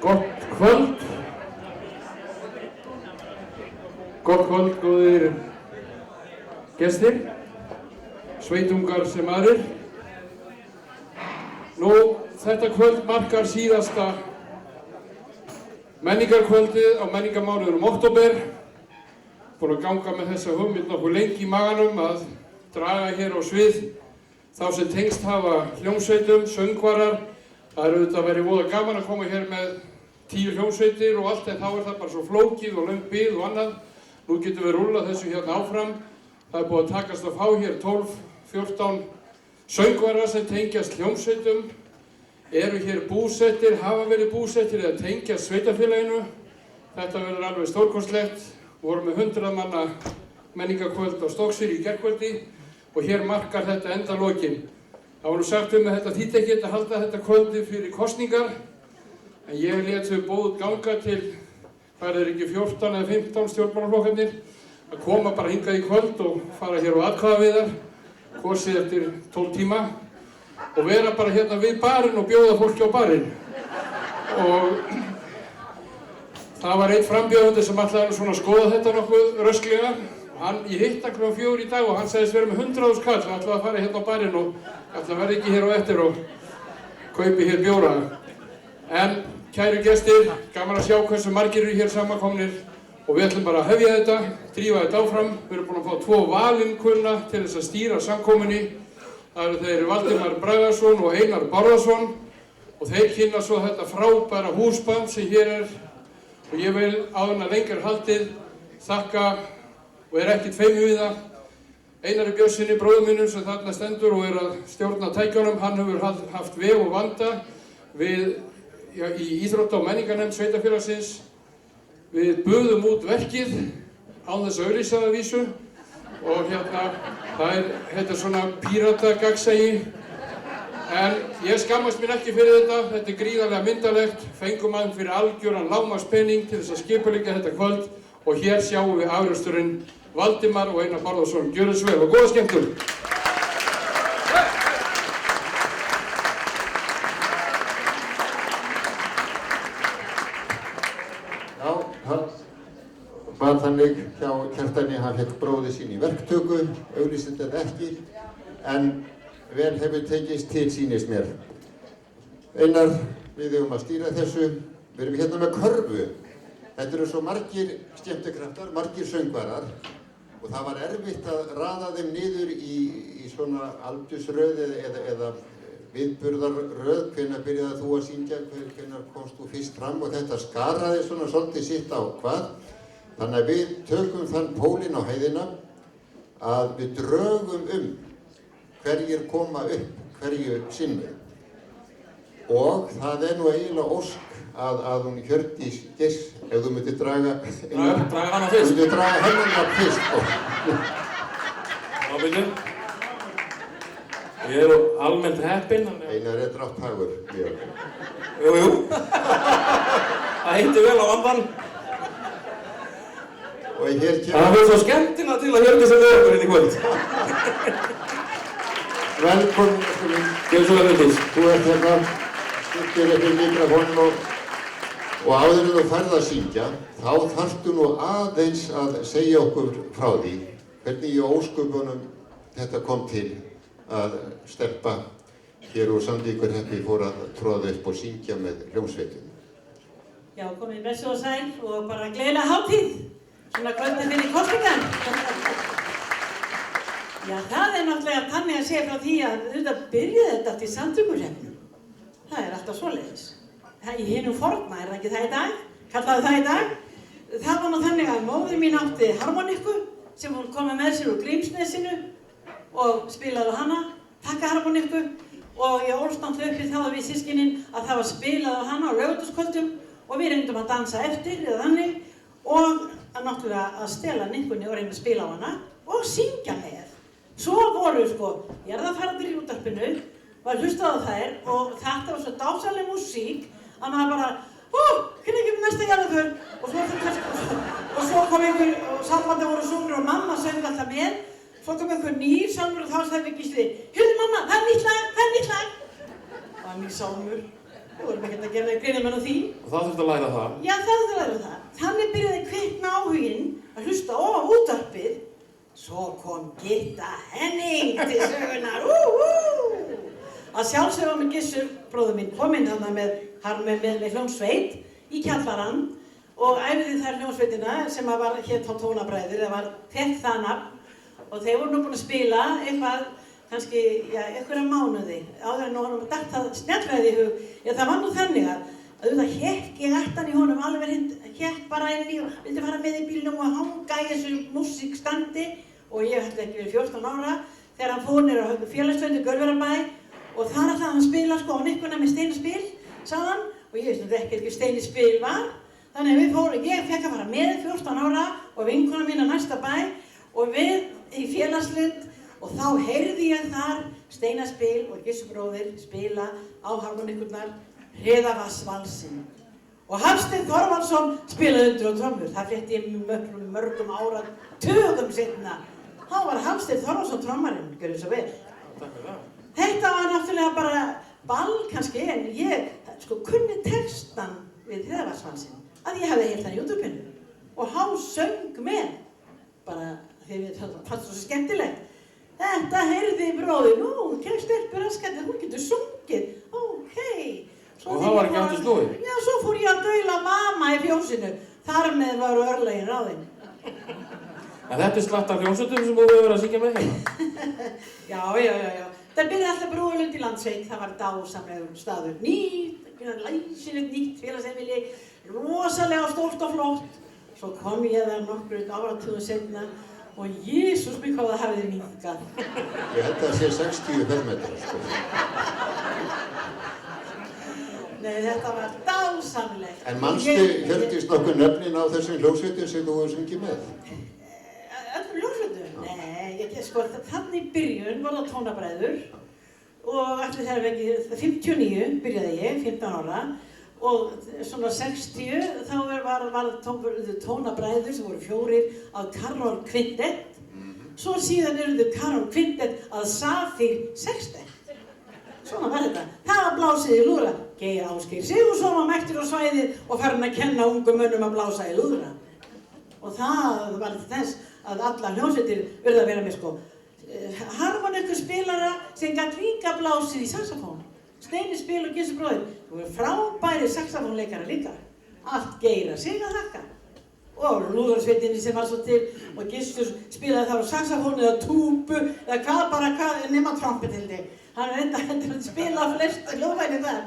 Gott kvöld. Gott kvöld, góðir gestir, sveitungar sem aðrir. Nú, þetta kvöld markar síðasta menningarkvöldið á menningarmánuðinum október. Búin að ganga með þessa hugmynd nokkuð lengi í maganum að draga hér á svið þá sem tengst hafa hljómsveitum, söngvarar. Það er auðvitað verið voða gaman að koma hér með 10 hljómsveitir og allt, en þá er það bara svo flókið og löng bið og annað. Nú getum við rúllað þessu hérna áfram. Það er búið að takast að fá hér 12-14 söngvarar sem tengjast hljómsveitum, eru hér búsettir, hafa verið búsettir eða tengjast sveitarfélaginu. Þetta verður alveg stórkostlegt. Við vorum með 100 manna menningarkvöld á Stokkseyri í gærkvöldi og hér markar þetta endalokin. Það var nú sagt að þetta þýddi ekkert að halda þetta kvöldi fyrir kosningar, en ég lét þau boð ganga til, hvað er ekki 14 eða 15 stjórnmálaflokkarnir, að koma bara hingað í kvöld og fara hér á atkvæðaveiðar, kosið eftir 12 tíma, og vera bara hérna við barinn og bjóða fólki á barinn. Og það var einn frambjóðandi sem ætlaði svona að skoða þetta nokkuð rösklega. Ég hitt hann kl. 4 í dag og hann sagðist vera með 100.000 kall og ætlaði að fara hérna á barinn og ætlaði að vera ekki hér á eftir og kaupi hér bjóra. En kæru gestir, gaman að sjá hversu margir eru hér samankomnir og við ætlum bara að hefja þetta, drífa þetta áfram. Við erum búin að fá 2 valinkunna til þess að stýra samkomunni. Það eru þeir Valdimar Bragason og Einar Bárðarson og þeir kynna svo þetta frábæra húsband sem hér er. Og ég vil áður en lengur haldið þakka og er ekkert feiminn við það Einari Björnssyni, bróður mínum, sem þarna stendur og er að stjórna tækjunum. Hann hefur haft veg og vanda í íþrótta- og menningarnefnd sveitarfélagsins. Við buðum út verkið án þess að auglýsa það að vísu og hérna, þetta er svona píratagagnsæi. En ég skammast mín ekki fyrir þetta. Þetta er gríðarlega myndalegt. Fengum hann fyrir algjöran lágmarkspenning til þess að skipuleggja þetta kvöld og hér sjáum við afraksturinn Valdimar og Einar Bárðarson. Gjörið svo vel og góða skemmtun! Já, hann var þannig hjá Kjartani, hann fekk bróðir sín í verktöku, auglýsir þetta ekki, en vel hefur tekist til, sýnist mér. Einar, við eigum að stýra þessu. Við erum hérna með körfu. Þetta eru svo margir skemmtikraftar, margir söngvarar og það var erfitt að raða þeim niður í svona aldursröð eða viðburðarröð. Hvenær byrjaði þú að syngja, hvenær komst þú fyrst fram, og þetta skaraði svona svolítið sitt á hvað. Þannig að við tökum þann pólinn á hæðina að við drögum hverjir koma upp hverju sinni. Og það er nú eiginlega ósk að hún Hjördís Geirs, ef þú myndir draga hana fyrst. Þú myndir draga hennar fyrst. Já, byrju. Ég er almennt heppinn. Einar er drátthagur. Jú. Það heitir vel á vandan. Og hér kemur... Það verður svo skemmtina til að Hjördís er með okkur hérna í kvöld. Velkomin, Hjördís. Gjörðu svo vel, Hjördís. Þú ert hérna, stuttir eftir mikrofónum og áður en þú ferð að syngja, þá þarftu nú aðeins að segja okkur frá því hvernig í ósköpunum þetta kom til að stelpa hér úr Sandvíkurhreppi fór að troða upp og syngja með hljómsveitum. Já, komið blessuð og sæl og bara gleðilega hátíð, svona kvöldið fyrir kosningar. Já, það er náttúrulega þannig að segja frá því að auðvitað byrjuði þetta til Sandvíkurhreppnum. Það er alltaf svoleiðis. Í hinum forna, er það ekki það í dag? Kallaðu það í dag? Það var nú þannig að móðir mín átti harmonikku sem hún kom með sér úr Grímsnesinu og spilaði á hana, takkaharmonikku, og ég ólst náttúrulega upp í það við systkinin að það var spilað á hana á laugardagskvöldum og við reyndum að dansa eftir eða þannig og náttúrulega að stela nikkunni og reyna að spila á hana og syngja með. Svo voru jarðarfararnir í útvarpinu, var hlustað á þær og þetta var svo dásamleg músík að maður bara, hvernig kemur næsta jarðarför? Og svo kom einhver, og sambandi voru sungnir og mamma söng alltaf með. Svo kom einhver nýr sálmur og þá sagði við Gísli, heyrðu mamma, það er nýtt lag, það er nýtt lag. Það var nýr sálmur. Við vorum ekkert að gera greinamenn á því. Og það þurfti að læra það. Já, það þurfti að læra það. Þannig byrjaði kvikna áhuginn að hlusta á útvarpið. Svo kom Gitta Henning til sögunar. Að sjálfsögðu með Gissur, bróður minn, kom inn þarna með hljómsveit í kjallarann og æfði þar hljómsveitina sem var hér á Tónabræður, það var fekk það nafn og þeir voru nú búin að spila eitthvað, kannski, einhverja mánuði áður en honum datt það snjallræði í hug. Það var nú þannig að auðvitað hékk ég ættan í honum alveg hékk bara inn í og vildi fara með í bílnum og hanga í þessu músíkstandi og ég ætla ekki verið 14 ára þegar hann fór niður á félagsfjöldu Gaulverjarbæ og þar ætlaði hann að spila sko á nikkuna með steinispil, sagði hann og ég veist ekki ekki steinispil var. Þannig að við fórum, ég fekk að fara með 14 ára og vinkona mín á næsta bæ og við í félagslund og þá heyrði ég þar steinaspil og Gissur bróðir spila á harmonikkurnar Hreðavassvalsinn. Og Hafsteinn Þorvaldsson spilaði undir á trommur. Það frétti ég mörgum áratugum seinna. Þá var Hafsteinn Þorvaldsson trommarinn, gjörðu svo vel. Takk fyrir það. Þetta var náttúrulega bara ball kannski en ég sko kunni textan við Hreðavassvalsinn að ég hefði heyrt hann í útvarpinu og hann söng með bara þegar við fannst það svo skemmtilegt. Þetta heyrði bróðir, nú, kemst stelpur að skemmta, hún getur sungið, ókei. Og það var ekki aftur snúið? Já, svo fór ég að daula mamma í fjósinu, þar með var örlögin ráðinn. En þetta slatt af hljómsveitum sem þú hefur verið að syngja með heima? Já. Það byrjaði alltaf Brúarlund í Landsveit, það var dásamlegur staður, læsilegt nýtt félagsheimili, rosalega stórt og flott. Svo kom ég þar nokkru áratugum seinna og Jesús mig hvað það hafði minnkað. Ég held að það sé 60 fermetrar, sko. Nei, þetta var dásamlegt. En manstu, Hjördís, nokkuð nöfnin á þessum hljómsveitum sem þú hefur sungið með? Öllum hljómsveitum? Nei, sko, þannig í byrjun var það Tónabræður og allir þegar ekki, 59 byrjaði ég, 15 ára og svona 60 þá var Tónabræður sem voru 4 að Karol Kvintett, svo síðan þau Karol Kvintett að Safir Sextett. Svona var þetta. Það var blásið í lúðra. Geir Ásgeir Sigurðsson var mættur á svæðið og farinn að kenna ungum mönnum að blása í lúðra. Og það var þess að alla hljómsveitir verða að vera með sko harmonikkuspilara sem gat líka blásið í saxofón. Steini spil og Gissur bróðir. Þú voru frábæri saxofónleikara líka. Allt Geir að sig að þakka. Og lúðrarsveitinni sem var svo til og Gissur spilaði þar á saxofón eða túbu eða hvað nema trompet held ég. Hann reyndi að spila flest hljóðfæri þar,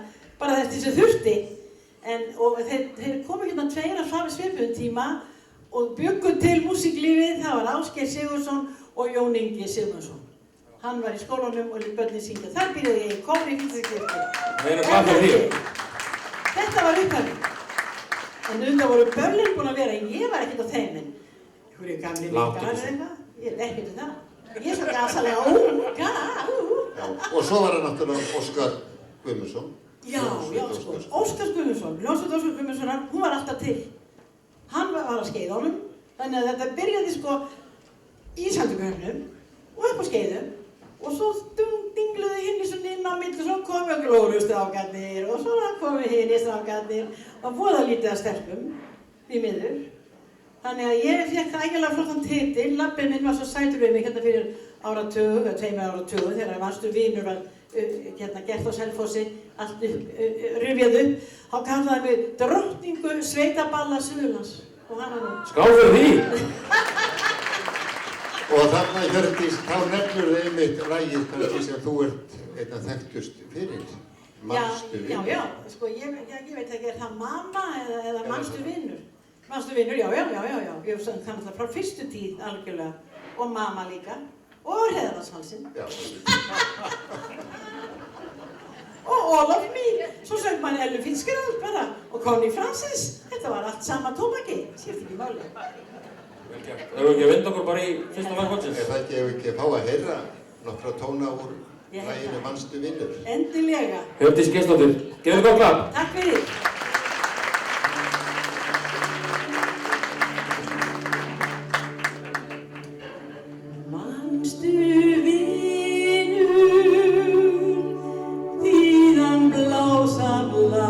bara þessi sem þurfti. Og þeir komu hérna 2 af sami svipuðum tíma og bjuggu til músíklífið, það var Ásgeir Sigurðsson og Jón Ingi Sigmundsson. Hann var í skólanum og lét börnin syngja. Þar byrjaði ég í kóri í Fylkiskirkju. Meira hvað fyrir því? Þetta var upphafið. En auðvitað voru börnin búin að vera, en ég var ekkert á þeim, en hverju gamli líka eða eitthvað, ég er ekkert um það. Ég er svo gasalega unga, Já, og svo var það náttúrulega Óskar Guðmundsson. Já, sko, Óskar Guðmundsson, hljómsveit Óskar Guðmundssonar, hún var alltaf til. Hann var á Skeiðunum, þannig að þetta byrjaði sko í Sandvíkurhöfnum og upp á Skeiðum og svo dingluði hinni svona inn á milli, svo komu glórustrákarnir og svo komu hinni strákarnir og voða lítið að stelpum, því miður. Þannig að ég fekk ægilega flottan titil, labbinn minn var svo sætur við mig hérna fyrir áratug, 2 áratugum þegar Vanstur vinur var gert á Selfossi, allt rifjað upp. Þá kallaði mig drottningu sveitaballa Suðurlands og hann var nú. Skál fyrir því! Og þarna Hjördís, þá nefnur þið einmitt lagið kannski sem þú ert einna þekktust fyrir. Manstu vinur. Já, sko ég veit ekki, er það mamma eða Manstu vinur? Manstu vinur, já. Ég sann það alltaf frá fyrstu tíð algjörlega og mamma líka og Hreðavassvalsinn. Já. Og Ólaf mín, svo söng maður Ellu Fitzgerald bara og Connie Francis. Þetta var allt sama tóbaki, skipti ekki máli. Vel gert. Erum við ekki að vinda okkur bara í fyrsta lag kvöldsins? Er það ekki að fá að heyra nokkra tóna úr laginu Manstu vinur? Endilega. Hjördís Geirsdóttir, gefðu gott klapp. Takk fyrir. Manstu vinur, þíðan blása blá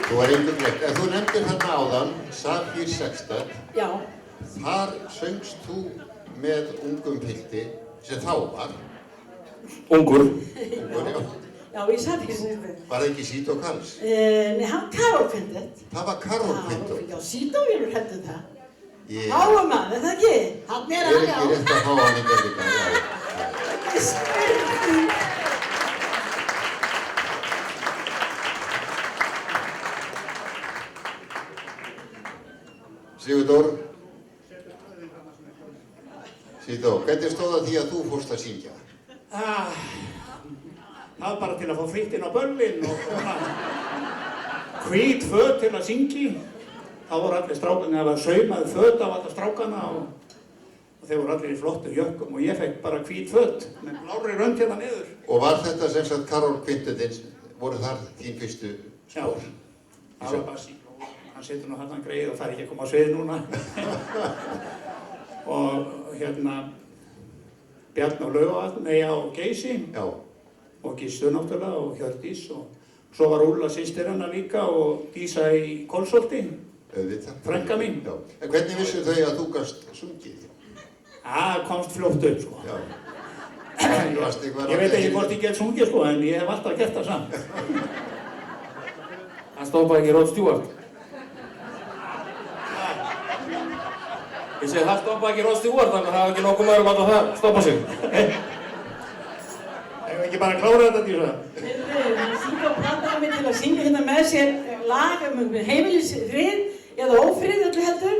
Þú var engu gleymt. En þú nefndir þarna áðan, Safír Sextet. Já. Þar söngst þú með ungum pilti sem þá var. Ungur. Ungur, já. Já, í Safírsextet. Var það ekki Sító Karls? Nei, hann Karol Quintet. Það var Karol Quintet. Já, Sító vilur heldur það. Ég Háum hann, er það ekki? Hann er hann, já. ekki rétt að fá hann í gerðingar, já. Ekki spurning. Sigurdór. Sító, hvernig stóð það því að þú fórst að syngja? Það var bara til að fá fritt inn á böllin og hvít föt til að syngja í. Það voru allir strákarnir, það var saumaði föt af alla strákarna og þeir voru allir í flottu jökkum og ég fekk bara hvít föt með blárri rönd hérna niður. Og var þetta sem sagt Karol Quintetins, voru þar þín fyrstu spór? Já, það var bara síkló. Hann setur nú hann greið og fær ekki að koma á svið núna. Og hérna, Bjarni á Laugavatn, á Geysi. Já. Og Gíslu náttúrulega og Hjördís og svo var Úlla systir hennar líka og Dísa í Kolsholti. Auðvitað. Frænka mín. Já. En hvernig vissu þau að þú gast sungið? Komst fljótt upp, sko. Já. Ég veit ekki hvort ég get sungið, sko, en ég hef alltaf gert það samt. Hann stoppaði ekki Rod Stewart. Ég segi, það stoppaði ekki Rod Stewart, þannig að það var ekki nokkuð maður að það stoppa sig. Ég hef ekki bara klárað þetta, Dísa. Sító plataði mig til að syngja hérna með sér lag heimilisfrið eða ófrið öllu heldur.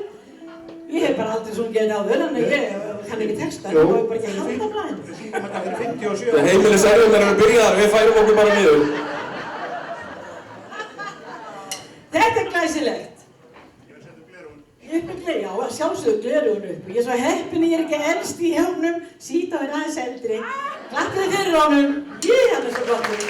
Ég hef bara aldrei sungið þetta áður, en ég kann ekki texta, ég var bara ekki að halda blæðinu. Við syngjum þetta fyrir 57. Heimiliserfum eru byrjaðar, við færum okkur bara niður. Þetta er glæsilegt. Já, sjálfsögðu gleraugun upp. Ég er svo heppin að ég er ekki elst í hjónum, Sító er aðeins eldri. Klappið fyrir honum. Hann er svo flottur.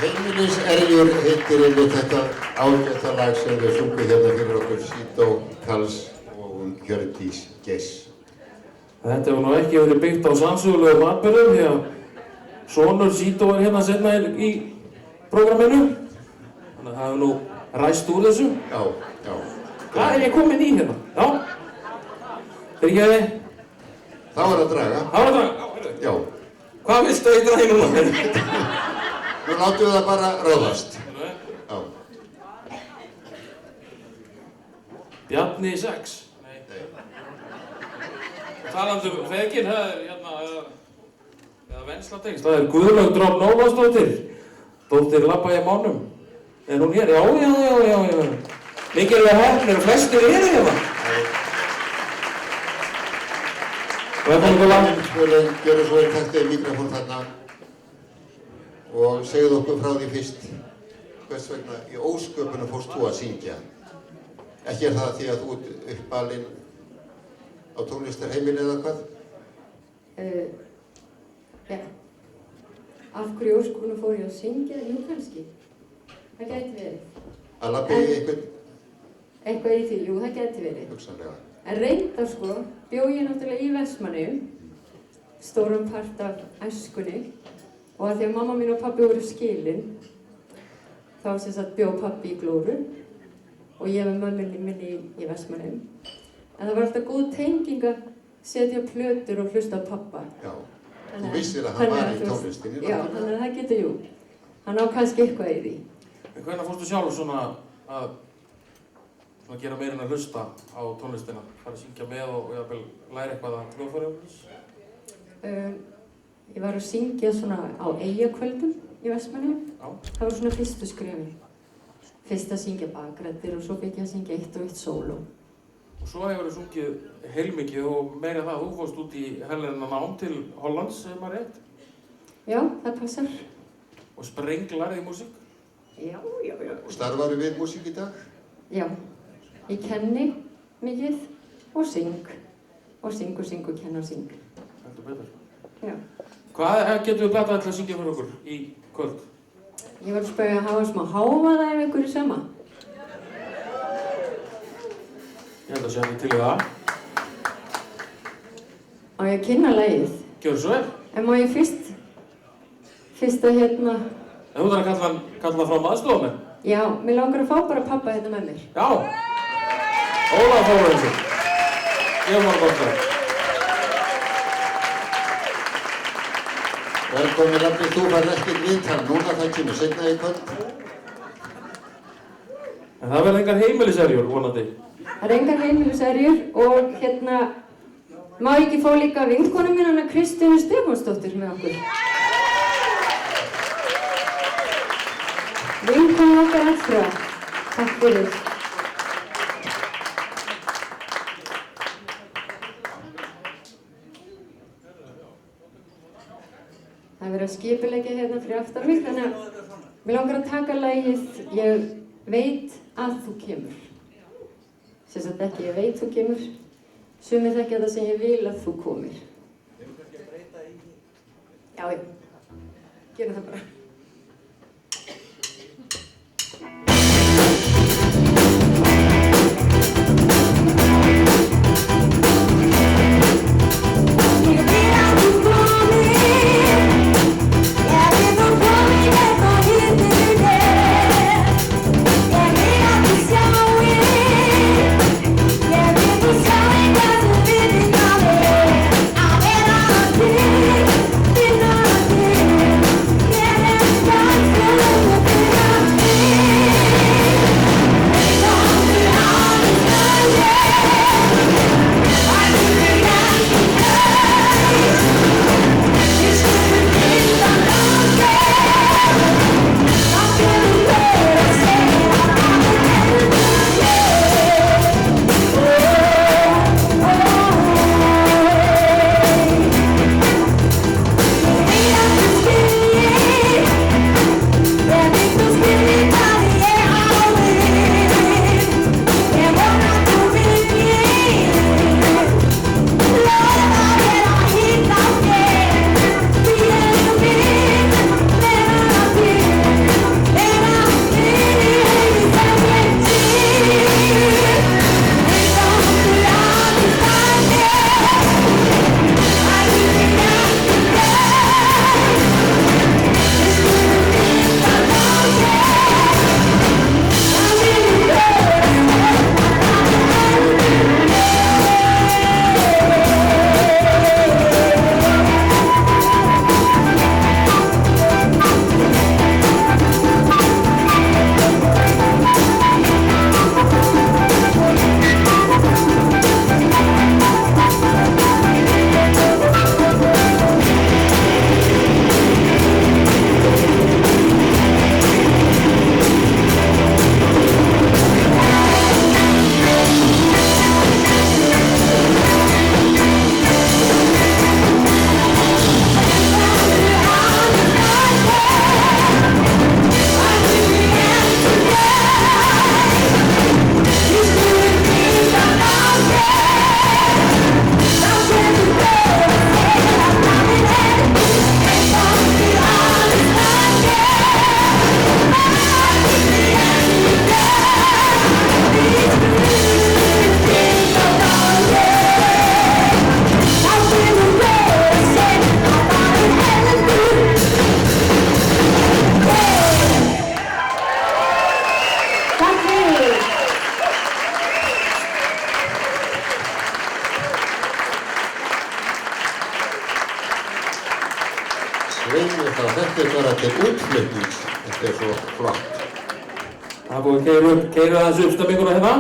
Heimiliserjur heitir yfir þetta ágæta lag sem við sungum hérna fyrir okkur Sító Karls og Hjördís Geiss. Þetta hefur nú ekki verið byggt á sannsögulegum atburðum því að sonur Sító er hérna seinna í prógramminu. Þannig að það hefur nú ræst úr þessu. Já, já. Hvað er ég komin í hérna? Já. Fyrirgefiði. Þá er að draga. Þá er að draga. Já. Hvað viltu eitthvað í núna? Nú látum við það bara ráðast. Já. Bjarni 6. Nei. Talandi fegin, það hérna, eða venslatengsl, það Guðlaug Dröfn Nólasdóttir, dóttir Labba í Mánum. Er hún hér? Já. Mikilvæg hefnir og flestir eru hérna. Velkomin, gjöru svo taktið mikrofón þarna og segðu okkur frá því fyrst hvers vegna í ósköpunum fórst þú að syngja. Ekki það því að þú ert uppalinn á tónlistarheimili eða hvað? Já. Af hverju í ósköpunum fór ég að syngja? Jú, kannski. Það gæti verið. Að labba í einhvern? Eitthvað í því, jú, það gæti verið. Hugsanlega. En reyndar sko, bjó ég náttúrulega í Vestmannaeyjum, stóran part af æskunni, og að því að mamma mín og pabbi voru skilin, þá sem sagt bjó pabbi í Glóru og ég með mömmunni minni í Vestmannaeyjum. En það var alltaf góð tenging að setja plötur og hlusta á pappa. Já, þú vissir að hann var í tónlistinni. Já, þannig að það getur, jú. Hann á kannski eitthvað í því. En hvernig fórstu sjálf svona að gera meira en að hlusta á tónlistina? Fara að syngja með og jafnvel læra eitthvað að hljóðfæri? Ég var að syngja svona á Eyjakvöldum í Vestmannaeyjum. Það var svona fyrstu skrefin. Fyrst að syngja bakrættir og svo fikk ég að syngja eitt og eitt sóló. Og svo hefur þið sungið heilmikið og meira það. Þú fórst út í helgina nám til Hollands, ef maður rétt? Já, það passar. Og sprenglarði í músík? Já. Og starfaru við músík í dag? Já. Ég kenni mikið og syng. Og syng og kenna og syng. Heldur betur. Já. Hvað getur við blatað til að syngja fyrir okkur í kvöld? Ég var að spauga að hafa smá hávaða ef ykkur er sama. Ég held að sé ekki til í það. Á ég að kynna lagið? Gjörðu svo vel. En má ég fyrst að hérna... En þú þarf að kalla frá aðstofamenn? Já, mér langar að fá bara pappa hérna með mér. Já! Ólaf Þórarinsson. Gefum hann gott það. Velkomin Rafni, þú fær ekkert viðtal núna, það kemur seinna í kvöld. En það verður engar heimiliserjur, vonandi. Það er engar heimiliserjur og hérna... Má ég ekki fá líka vinkonu mín hana Kristínu Stefánsdóttir með okkur? Vinkonu okkar allra. Takk fyrir. Það er verið að skipuleggja hérna fyrir aftan mig, þannig að mér langar að taka lagið Ég veit að þú kemur. Sem sagt ekki ég veit þú kemur, sumir þekkja það sem ég vil að þú komir. Já, gerum það bara. Yeah. söngvara til útflutnings. Þetta svo flott. Það er búið að keyra þessu uppstemninguna hérna.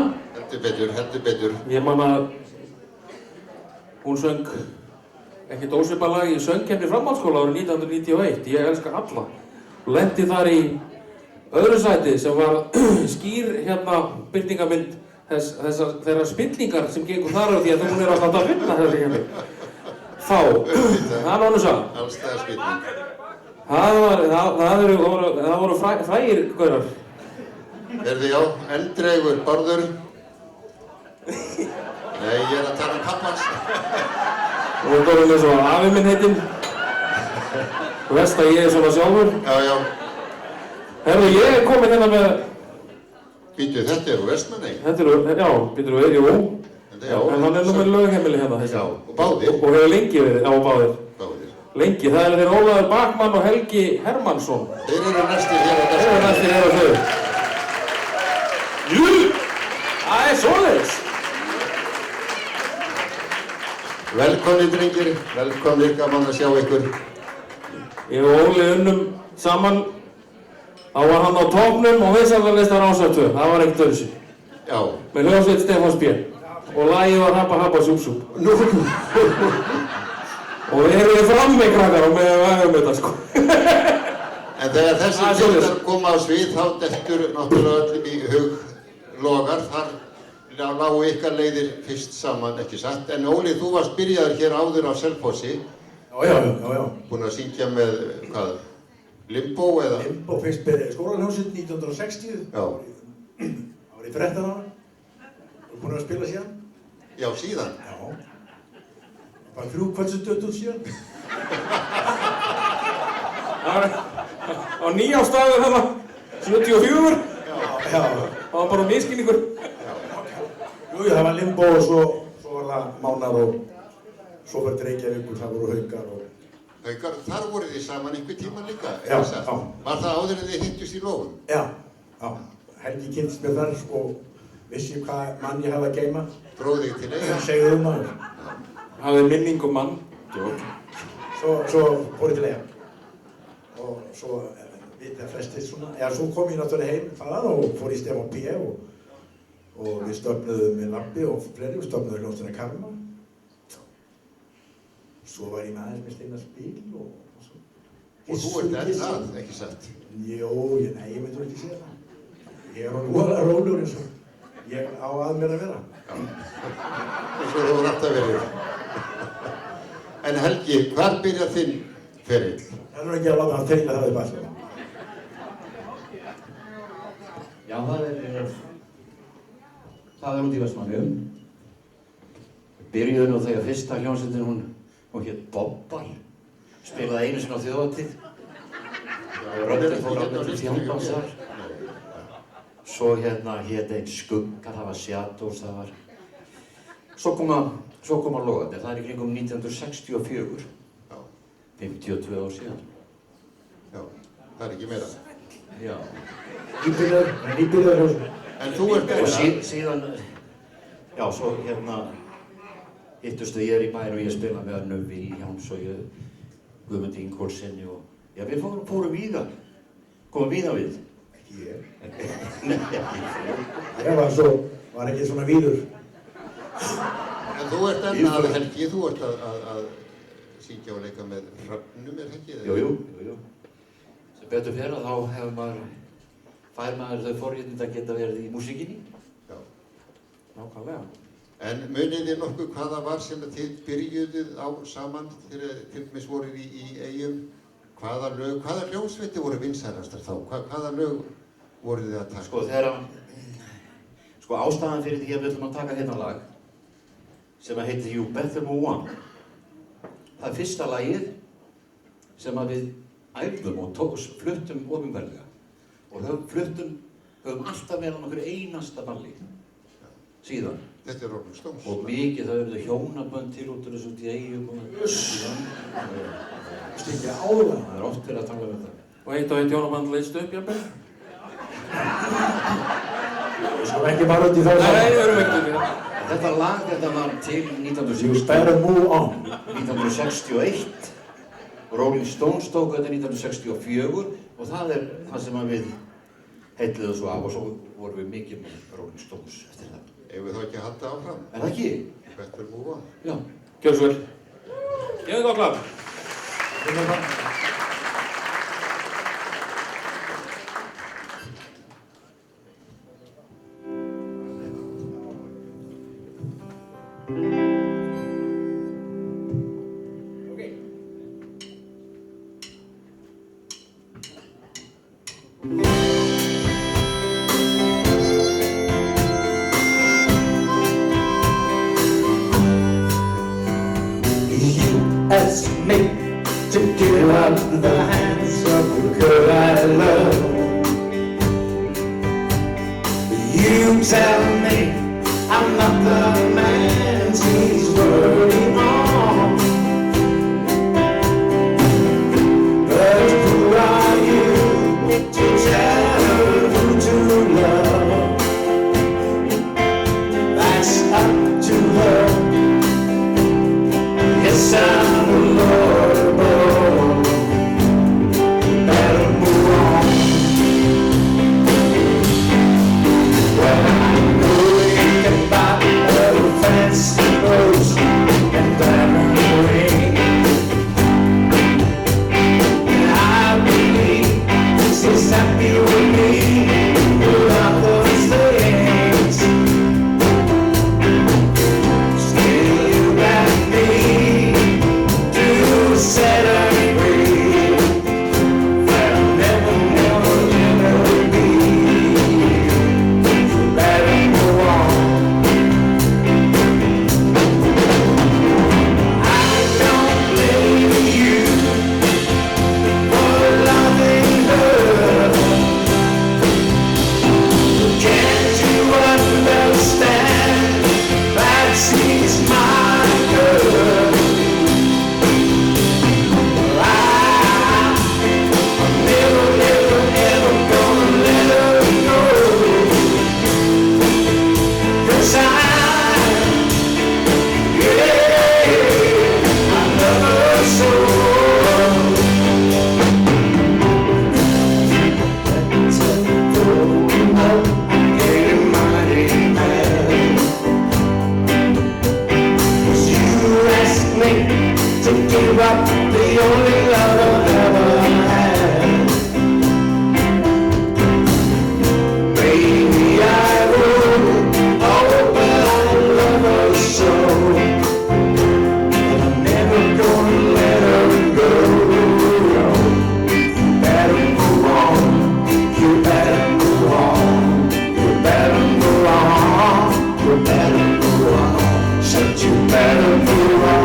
Heldur betur. Ég man að hún söng ekkert ósvipað lag í söngkeppni framhaldsskóla árið 1991, Ég elska alla. Og lenti þar í öðru sæti sem var skýr birtingarmynd þeirra spillingar sem gengur þar á því að hún alltaf að vinna þessi keppni. Þá, það var önnur saga. Allstæðar spilling. Það voru frægir gaurar. Já, Endreigur Bárður. Nei, ég að tala pappans. Og það voru eins og afi minn heitinn. Þú veist að ég svona sjálfur. Já. Herðu, ég komin hérna með... Býtu, þetta úr Vestmannaey? Þetta býtu, jú. En hann nú með lögheimili hérna þessi. Já, og báðir. Og hefur lengi verið, báðir. Báðir. Lengi, það eru þeir Ólafur Bakmann og Helgi Hermannsson. Þeir eru næstir hér á þessu. Þeir eru næstir hér á þau. Jú! Það er svoleiðis. Velkomnir drengir, velkomnir, gaman að sjá ykkur. Ég og Óli unnum saman. Þá var hann á toppnum og vinsældarlistar Rásar 2. Það var ekkert öðruvísi. Já. Með hljómsveit Stefáns B. Og lagið var Habba Habba Sjúp Sjúp. Nú. Og við erum frammi krakkar og með vægum þetta sko. En þegar þessi tildar koma á svið þá dettur náttúrulega öllum í hug logar. Þar lágu ykkar leiðir fyrst saman, ekki satt. En Óli, þú varst byrjaður hér áður á Selfossi. Já. Búinn að syngja með, hvað, Limbo eða? Limbo fyrst með skólahljómsveit 1960. Já. Það var í 13 ára. Og búinn að spila síðan. Já, síðan? Já. Bara 3 kvöldsdöttur síðan. Á nýjástaður hérna, 74. Já. Það var bara misskilningur. Jú, það var Limbo og svo var það Mánar og svo var Reykjavíkur, það voru Haukar og... Haukar, þar voru þið saman einhver tíma líka, Já. Var það áður en þið hittust í Lófum? Já. Helgi kynntist mér þar og vissi hvað mann ég hafði að geyma. Dróð þig til eiga? Segðu maður. Hafði minning mann. Svo fór ég til eiga. Og svo vita flestir svona. Já, svo kom ég náttúrulega heim þaðan og fór í Stefán P. Og við stofnuðum með Labbi og fleiri, við stofnuðum hljómsveitina Karma. Svo var ég með aðeins með Steinar Spil og svo. Og þú ert enn það, ekki satt? Jó, nei, ég myndi ekki segja það. Ég er voðalega rólegur eins og ég á að mér að vera. Eins og þú voru alltaf verið. En Helgi, hvar byrjar þinn ferill? Það er ekki að láta hann teila það í bæslega. Já, það er út í Vestmannaeyjum. Byrjuðu nú þegar fyrsta hljómsveitin hún hét Bobbar. Spilaði einu sinni á þjóðhátíð. Röddin fór alveg til Þjálfans þar. Svo hét einn Skugga, það var Shadows, það var... Svo koma Logarnir, það er í kringum 1964. 52 ár síðan. Já, það er ekki meira. Já. Nýbyrjar hljómsveit. En þú ert Og síðan, já, svo hittustu ég í bæinn og ég spilaði með Arnum Vilhjálms og Guðmund Ingólfssyni og... Já, við fórum víða. Komum víða við. Ekki ég. Nei, ekki. Ég var ekki svona víður. En þú ert enn að Helgi, þú ert að syngja og leika með Hrafnum, Helgi? Jú. Sem betur fer að þá fær maður þau forréttindi að geta verið í músíkinni. Já. Nákvæmlega. En munið þið nokkuð hvaða var sem þið byrjuðuð á saman þegar til dæmis voruð í Eyjum? Hvaða hljómsveitir voru vinsælastar þá? Hvaða lög voruð þið að taka? Ástæðan fyrir því að við ætlum að taka hérna lag sem að heitir You Better Move On. Það er fyrsta lagið sem að við æfðum og fluttum opinberlega. Og höfum alltaf verið á nokkur einasta balli síðan. Þetta er Rolling Stones. Og mikið það verið hjónabönd til út úr þessu út í Eyjum og síðan. Stingja áður. Það er oft verið að tala um þetta. Og eitt hjónaband leist upp, jafnvel? Við skulum ekki fara út í þá saman. Nei, við erum ekki út í það. Þetta lag var til You better move on. 1961 Rolling Stones tóku þetta 1964 og það það sem við heilluðum svo af og svo vorum við mikið með Rolling Stones eftir það. Ef við þá ekki að halda áfram? Er það ekki? Better move on. Já. Gjörðu svo vel. Gefðu gott klapp. Ask me to give up the hands of the girl I love. You tell me I'm not the man she's working on. But who are you to tell her who to love? That's up to her. Yes, I'm the Lord above. Better move on. Well, I know you can buy little fancy clothes and diamond ring. And I believe she's happy with me without those things. Still, you got me to set her free. That I'll never, never, never be. You better move on. I don't blame you for loving her. Can't you understand that she's my girl? I'm never, never, ever gonna let her go. 'Cause I love her so. Let's go, I'm getting mighty mad. 'Cause you asked me to give up the only love I've ever had. Maybe I would, oh, but I love her so. And I'm never gonna let her go. You better move on. You better move on. You better move on. You better move on. Said you better move on.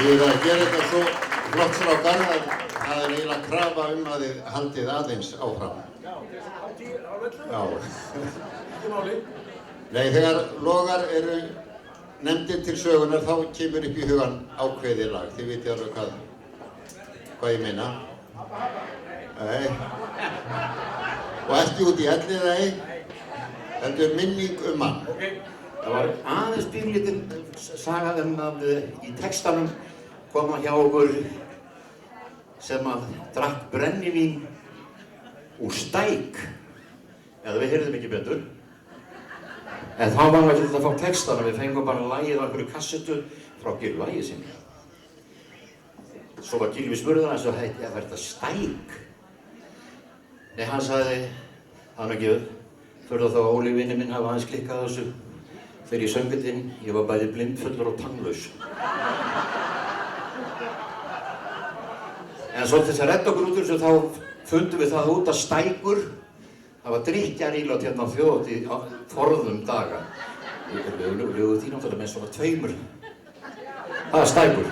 Þið að gera þetta svo flott strákar að það er eiginlega krafa að þið haldið aðeins áfram. Já. Nei, þegar logar eru nefndir til sögunar þá kemur upp í hugan ákveðið lag. Þið vitið alveg hvað ég meina. Nei. Og ekki út í ellið, nei. Heldur minning mann. Það var aðeins pínlítinn saga að í textanum koma hjá okkur sem að drakk brennivín úr stæk, eða við heyrðum ekki betur. En þá var ekki að fá textana, við fengum bara lagið á einhverju kassettu frá Gylfa Ægissyni. Svo var Gylfi spurður hans og heitti að þetta stæk. Nei, hann sagði, hann ekki fyrir þá að Óli vinni minn hafa aðeins klikkað á þessu. Þegar ég söng þetta inn, ég var bæði blindfullur og tannlaus. En svo til þess að redda okkur út úr þessu þá fundum við það út að stækur, það var drykkjarílát hérna á þjóðhátíð á forðum daga. Við lögum því náttúrulega með svona tveimur. Það er stækur.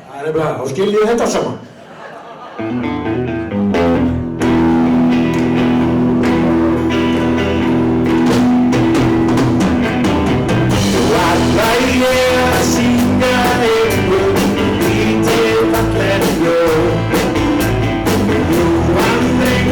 Það er nefnilega, þá skiljið þetta saman. One thing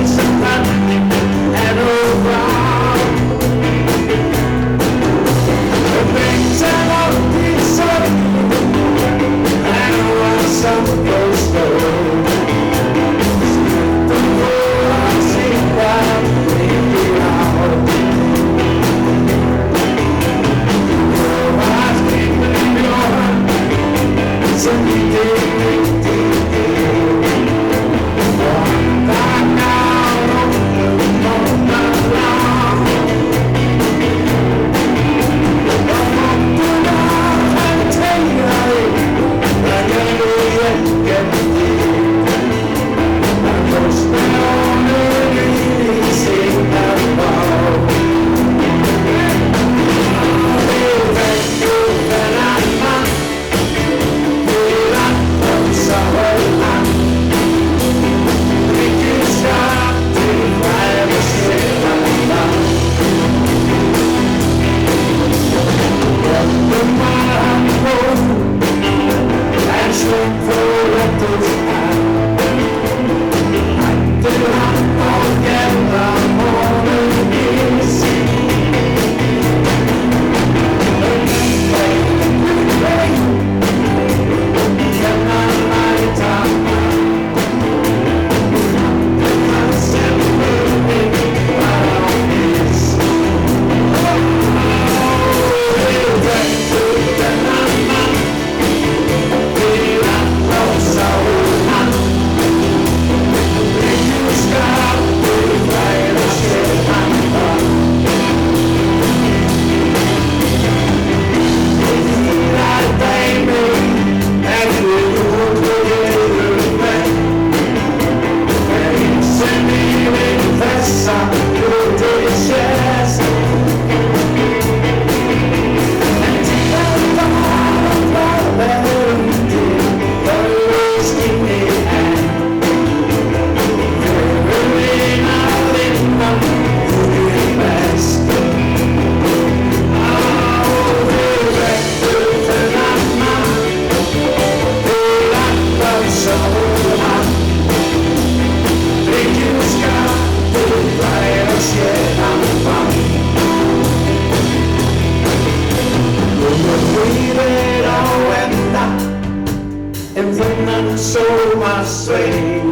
sómarsvein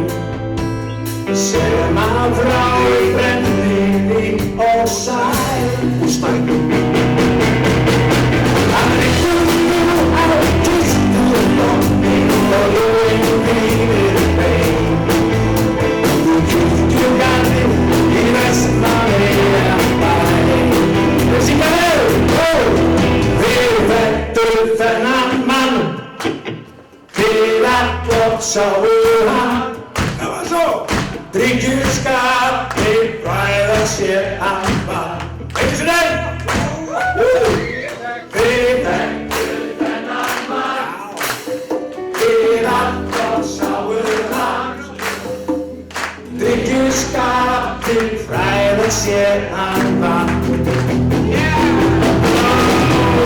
sem að frá í brennivín og sæl úr stænum. Hann reykur nú á kistu lofni og lóin hvílir bein. Úr kirkjugarðinn í Vestmannaeyjabæ. Við vettum þennan mann til að blótsáu hann. Það var svo! Drykkjuskapir fræða sér hann var. Ekki svo nefn! Við vettum þennan mann til að blótsáu hann. Drykkjuskapir fræða sér hann var.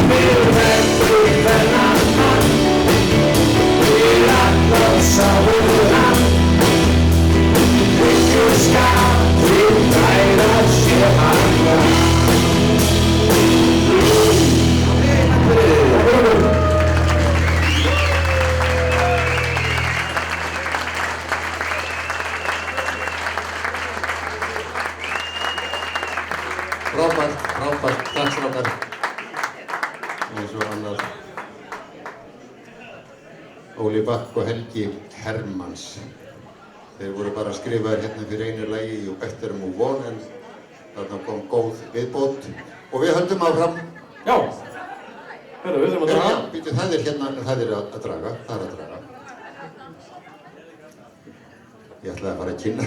Við vettum þennan mann til að blótsáu hann. Drykkjuskapir fræða sér hann var. Frábært, takk strákar. Eins og annars Óli Bakk og Helgi Hermanns. Þeir voru bara skrifaðir hérna fyrir einu lagi og Better Move On, en þarna kom góð viðbót og við höldum áfram. Já, við þurfum að draga. Já, býtu, það er hérna, það er að draga, það er að draga. Ég ætlaði að fara að kynna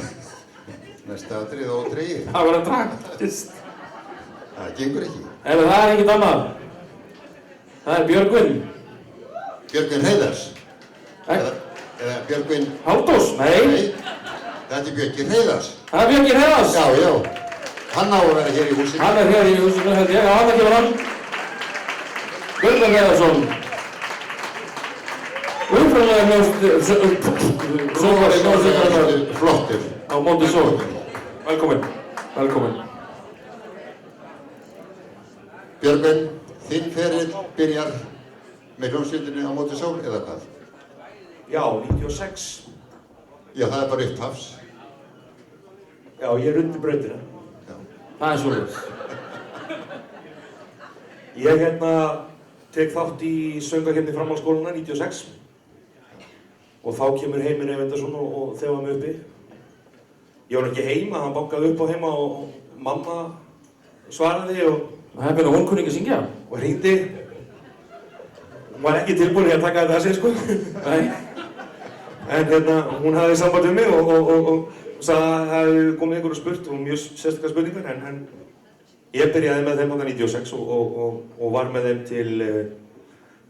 næsta atrið og dreyið. Það var að draga. Það gengur ekki. Það er ekkert annað. Það er Björgvin. Björgvin Hreiðars. Eða Björgvin... Halldórs? Nei. Þetta er Björgvin Hreiðars. Það er Björgvin Hreiðars? Já, já. Hann á að vera hér í húsinu. Hann er hér í húsinu, held ég. Já, hann kemur hann. Björgvin Hreiðarsson. Umframlega hljómsveitar flottur á móti sól. Velkomin. Velkomin. Björgvin, þinn ferill byrjar með hljómsveitinni á móti sól eða hvað? Já, 96. Já, það er bara upphafs. Já, ég er undir brautina. Já. Það er svoleiðis. Ég tek þátt í söngvakeppni framhaldsskólanna 96 og þá kemur Heimir Eyvindarson og þefa mig uppi. Ég var ekki heima, hann bankaði upp á heima og mamma svaraði og heppinn að hún kunni ekki að syngja. Og hringdi. Hún var ekki tilbúin í að taka þetta að sig, sko. Nei. En hún hafði samband við mig og sagði að það hefði komið einhver og spurt og mjög sérstaklega spurningar, en ég byrjaði með þeim 96 og var með þeim til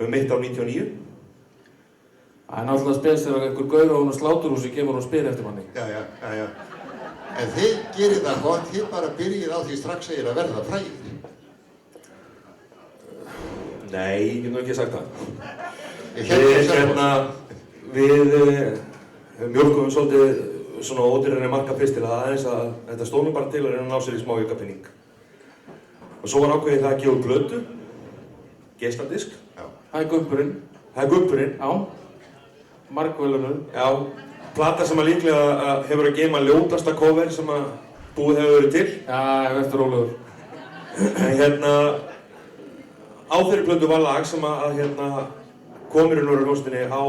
mitt á 99. Það er náttúrulega spes þegar einhver gaur á hún á sláturhúsi kemur og spyr eftir manni. Já. En þið gerir það gott, þið bara byrjið á því strax að að verða frægir. Nei, ég get nú ekki sagt það. Við mjólkum svolítið svona ódýrari markapris til að aðeins að þetta stóð bara til að reyna að ná sér í smá aukapinning. Og svo var ákveðið það að gefa út plötu, geisladisk. Það er Gumpurinn. Það er Gumpurinn. Já. Margvelunum. Já. Plata sem að líklega hefur að geyma ljótasta cover sem að búið hefur verið til. Já, ég verður rólegur. En á þeirri plötu var lag sem að komir úr hljómsveitinni á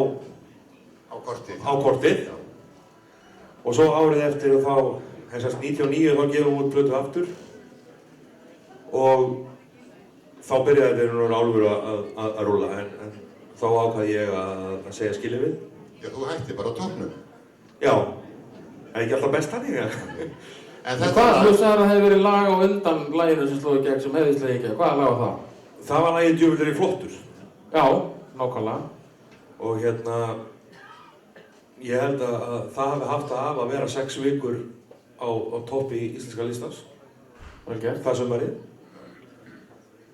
kortið. Og svo árið eftir og þá, 99 þá gefum við út plötu aftur. Og þá byrjaði þeirra álfur að rúlla, en þá ákvað ég að segja skilið við. Já, þú hætti bara á toppnum. Já, er ekki alltaf best þannig? En hvað, þú sagði að það hefði verið lag á undan laginu sem slóði gegn sem hefði slegið gegn. Hvaða lag var það? Það var lagið Djöfull er ég flottur. Já, nákvæmlega. Og ég held að það hafi haft af að vera 6 vikur á toppi íslenska listans. Vel gert. Það sumarið.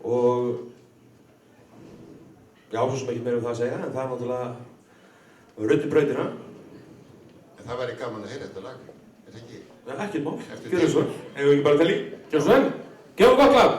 Og já, svo sem ekki meira það að segja, en það er náttúrulega rundi brautina. En það væri gaman að heyra þetta lag, er það ekki? Nei, ekkert mál. Gjörðu svo vel. Eigum við ekki bara að telja í? Gjörðu svo vel. Gefum gott lag.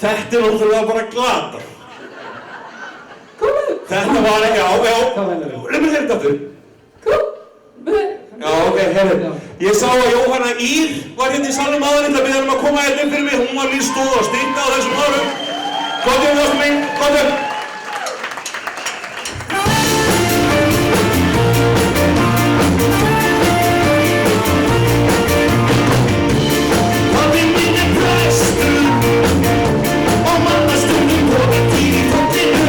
Þetta náttúrulega bara glata. Þetta var ekki, já. Leif mér þetta aftur. Já, ok, herri. Ég sá að Jóhanna Ír var hérna í salnum áður, að biðja að koma hérna upp fyrir mig. Hún var líst stóð og stinga á þessum árum. Góðum, ástu mín, góðum. Pabbi minn prestur og mamma stundum tóka til í tóttinu.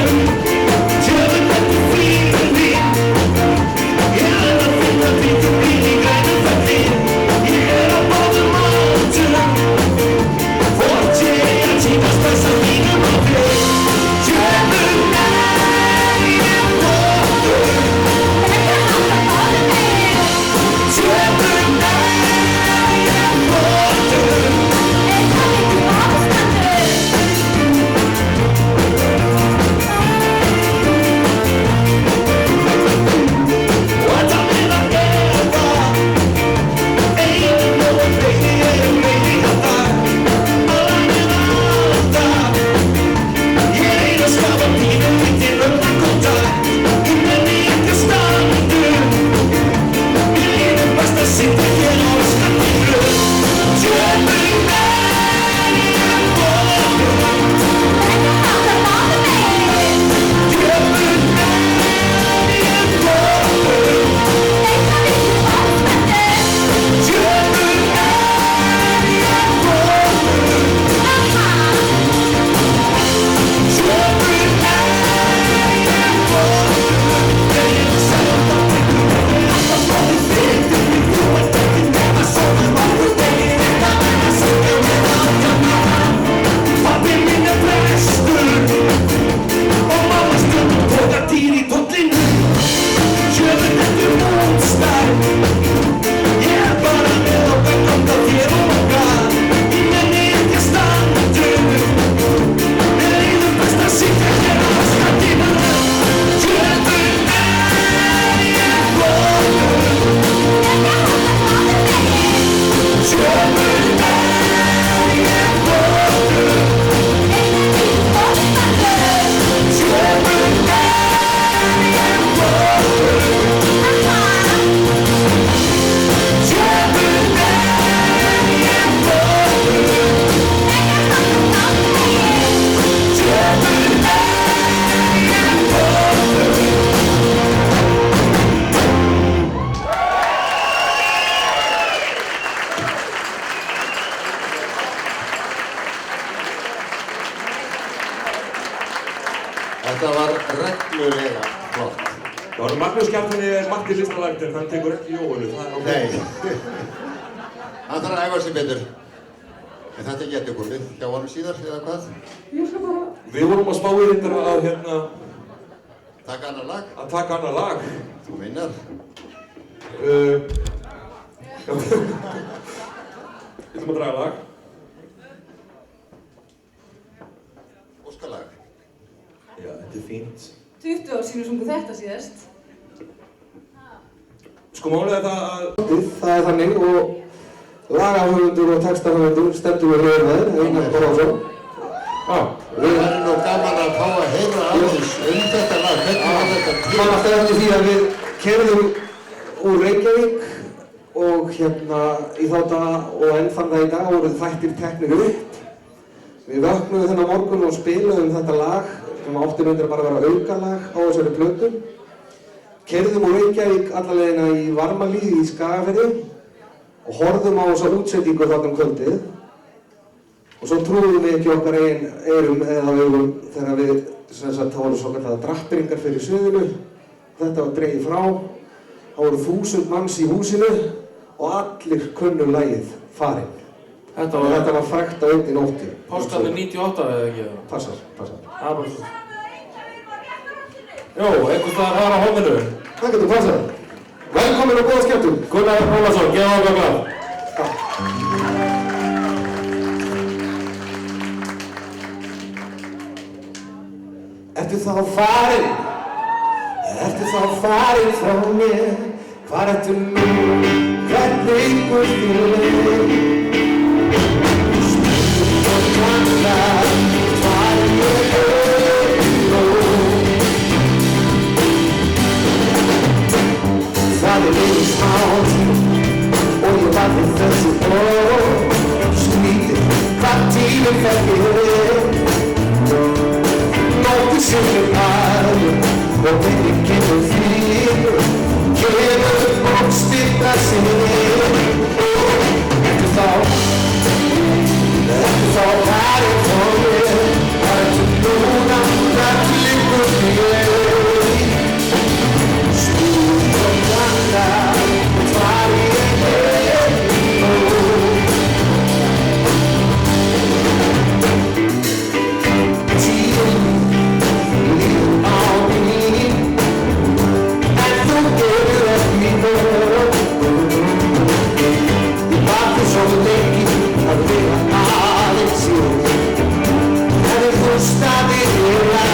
Tjöfum þetta flýður við. Ég að finna hvítum bíl í grænum felli. Ég á báðum áttum. Hvort ég að tímast þessa mínum á þig. Tjöfum bóttur. Tjöfum bóttur. Þetta var reglulega flott. Já, Magnús Kjartani er margt í listalægt en hann tekur ekki Jóhannu, það er ok. Nei. Hann þarf að æfa sig betur. En þetta getur komið hjá honum síðar, eða hvað? Við vorum að spá í þetta að taka annað lag? Að taka annað lag. Þú meinar? Já. Við ætlum að draga lag. Óskalag. Já, þetta er fínt. 20 ár síðan sungu þetta síðast. Sko málið er það að... Það er þannig og lagahöfundur og textahöfundur stendur við rauðmaður, Einar Bárðarsson. Já. Við erum nú gaman að fá að heyra aðeins þetta lag. Hvernig var þetta til? Man alltaf eftir því að við keyrðum úr Reykjavík og í þá daga og enn þann dag í dag voru þættir teknir upp. Við vöknuðum þennan morgun og spiluðum þetta lag sem átti reyndar bara að vera aukalag á þessari plötu. Keyrðum úr Reykjavík alla leiðina í Varmalíð í Skagafirði og horfðum á þessa útsetningu þarna kvöldið. Og svo trúðum við ekki okkar eigin eyrum eða augum þegar við, það voru svokallaðar drappringar fyrir suðinu. Þetta var dregið frá. Það voru 1000 manns í húsinu og allir kunnu lagið Farinn. Þetta var frægt á einni nótti. Páskaði 98 eða ekki? Passar. Það er bara svo. Jó, einhvers staðar þar á hóminu. Það getur passað. Velkomin og góða skemmtun. Gunnar Ólafsson, gefa okkur glad. Ertu þá farinn? Ertu þá farinn frá mér? Hvar ertu nú? Hvernig ykkur þér leið? Spurning og kalla Sýnir maður og byrði kemur þig Kemur og styrta sig Ertu þá farið frá mér Ertu núna það liggur þér Stúr og blanda hvar ég nú Tíðin líður á mín En þú gerur ekki vörð Ég baki svo lengi að vera aðeins ég Hefur þú staðið hér á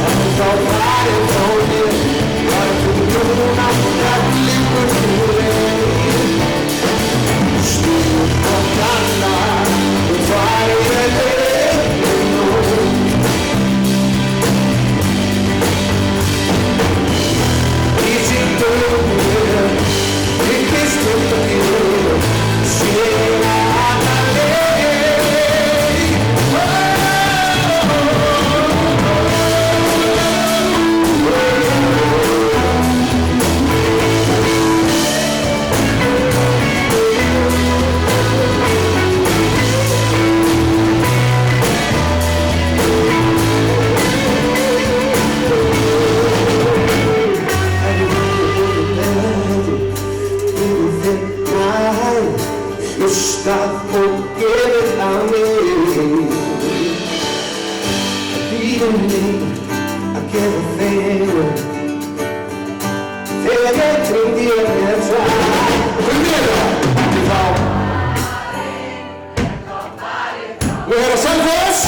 Ertu þá farið frá mér Ertu núna það liggur þér Stúr og blanda hvar ég nú Í sínum mér Í kistum mér Sé annar leið Hlustað og gefið á mig Býðum mig að gefa þig Þegar ég tringdi ég með það Þá Við erum Selfoss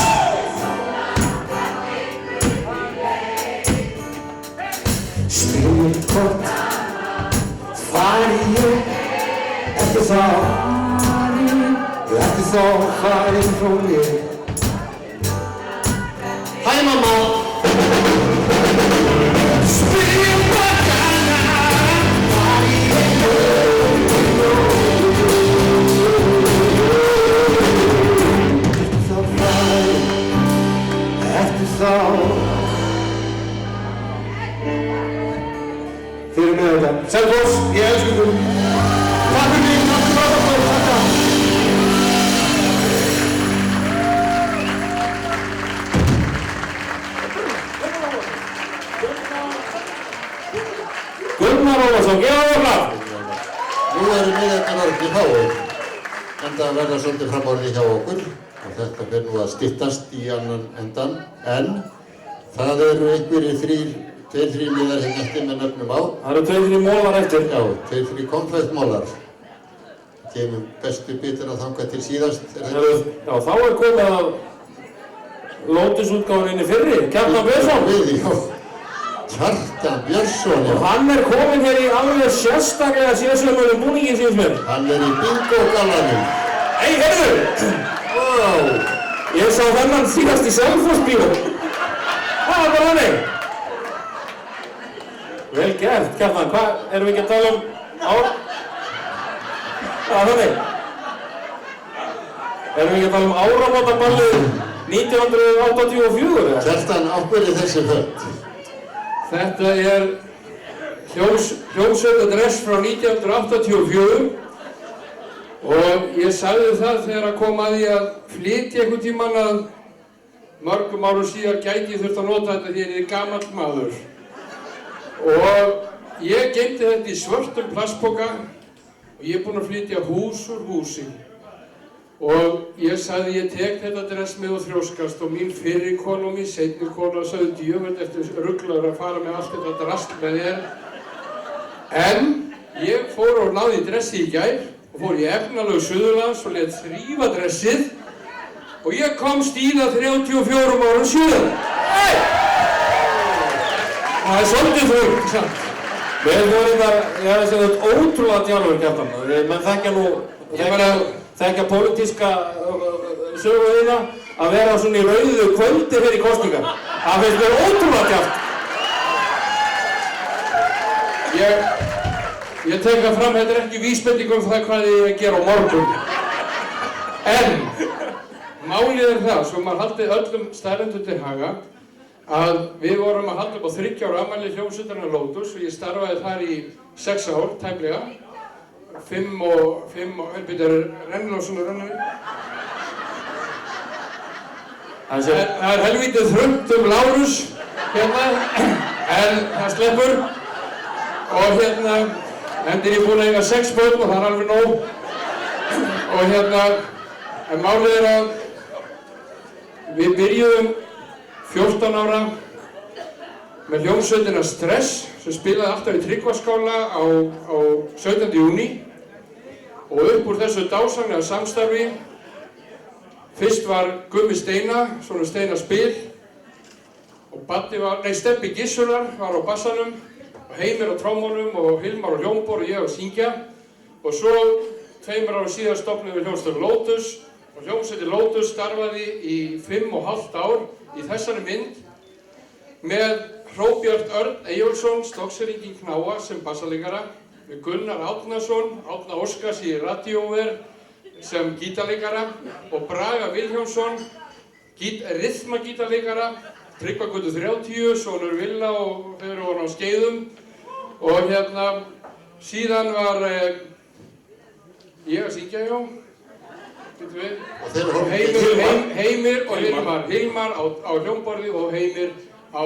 Spilum hvort fari ég Ertu þá farið frá mér Hæ mamma Spilum bakkana hvar ég Ertu þá farið Ertu þá Þið eru með þetta Selfoss, ég elsku þú Takk fyrir mig, takk fyrir mig, takk Gunnar Ólafsson, gefa það blað! Nú eru miðjarnar orðið fáir, en það verða svolítið framorðið hjá okkur og þetta fer nú að styttast í annan endan, en það eru einhverjir tveir, þrír miðar hérna eftir með nöfnum á. Það eru 2-3 mólar eftir. Já, 2-3 konfektmólar. Kemur bestu bitur að þangað til síðast. Já, þá er komið að Lótusútgáfunni fyrri, Kjartan Björnsson. Kjartan Björnsson, já. Og hann er kominn hér í alveg sérstaklega sérsögumöðum búningi síðan mér. Hann er í bingo-gallanum. Ei, heyrðu! Wow! Ég sá þennan síðast í Selfoss-bíó. Það var bara hannig. Vel gert, Kjartan. Hvað, erum við ekki að tala um ár? Það var hannig. Erum við ekki að tala um áramótaballið 1984? Kjartan, á hverju þessi föt? Þetta er hljómsveitardress frá 1984 og ég sagði það þegar að kom að því að flytja einhvern tímann að mörgum árum síðar gæti ég þurft að nota þetta því að ég er gamall maður. Og ég geymdi þetta í svörtum plastpoka og ég er búinn að flytja hús úr húsi. Og ég sagði ég tek þetta dress með og þrjóskast og mín fyrri kona og mín seinni kona sagði djöfull eftir ruglaður að fara með allt þetta drast með þér. En ég fór og náði dressi í gær og fór í Efnalaug Suðurlands og lét þrífa dressið og ég komst í það 34 árum síðan. Það er svolítið þurft, sant? Við vorum það, ég hef segið þetta ótrúlega djálfur, Kjartan. Menn þekkja nú, þekkja pólitíska sögu þína að vera svona í rauðu kvöldi fyrir kosningar. Það finnst mér ótrúlega djálft. Ég tek það fram, þetta er ekki vísbending um það hvað ég er að gera á morgun. En málið málið það, svo maður haldið öllum staðreyndum til haga, að við vorum að halda upp á 30 ára afmæli hljómsveitarinnar Lotus og ég starfaði þar í 6 ár, tæplega. 5 og, rennur á svona rennur. Það helvítið þröngt Lárus, hérna, en það sleppur. Og hérna, endur ég búinn að eiga 6 börn og það er alveg nóg. Og hérna, en málið að við byrjuðum 14 ára með hljómsveitina Stress sem spilaði alltaf í Tryggvaskála á 17. júní og upp úr þessu dásamlega samstarfi fyrst var Gummi Steina, svona Steina Spil og Stebbi Gissurar var á bassanum og Heimir á trómmunum og Hilmar á hljómbor og ég að syngja og svo 2 ára síðan stofnuðum við hljómsveitina Lotus og hljómsveitin Lotus starfaði í 5,5 ár í þessari mynd með Hróbjörn Örn Eyjólfsson, Stokkseyringinn Knáa sem bassaleikara, með Gunnar Árnason, Árna Óskars í Radiover sem gítarleikara og Braga Vilhjálmsson, rytmagítarleikara, Tryggvagötu 30, sonur Villa og þeir voru á skeiðum og hérna síðan var ég að syngja Heimir og Hilmar á hljómborði og Heimir á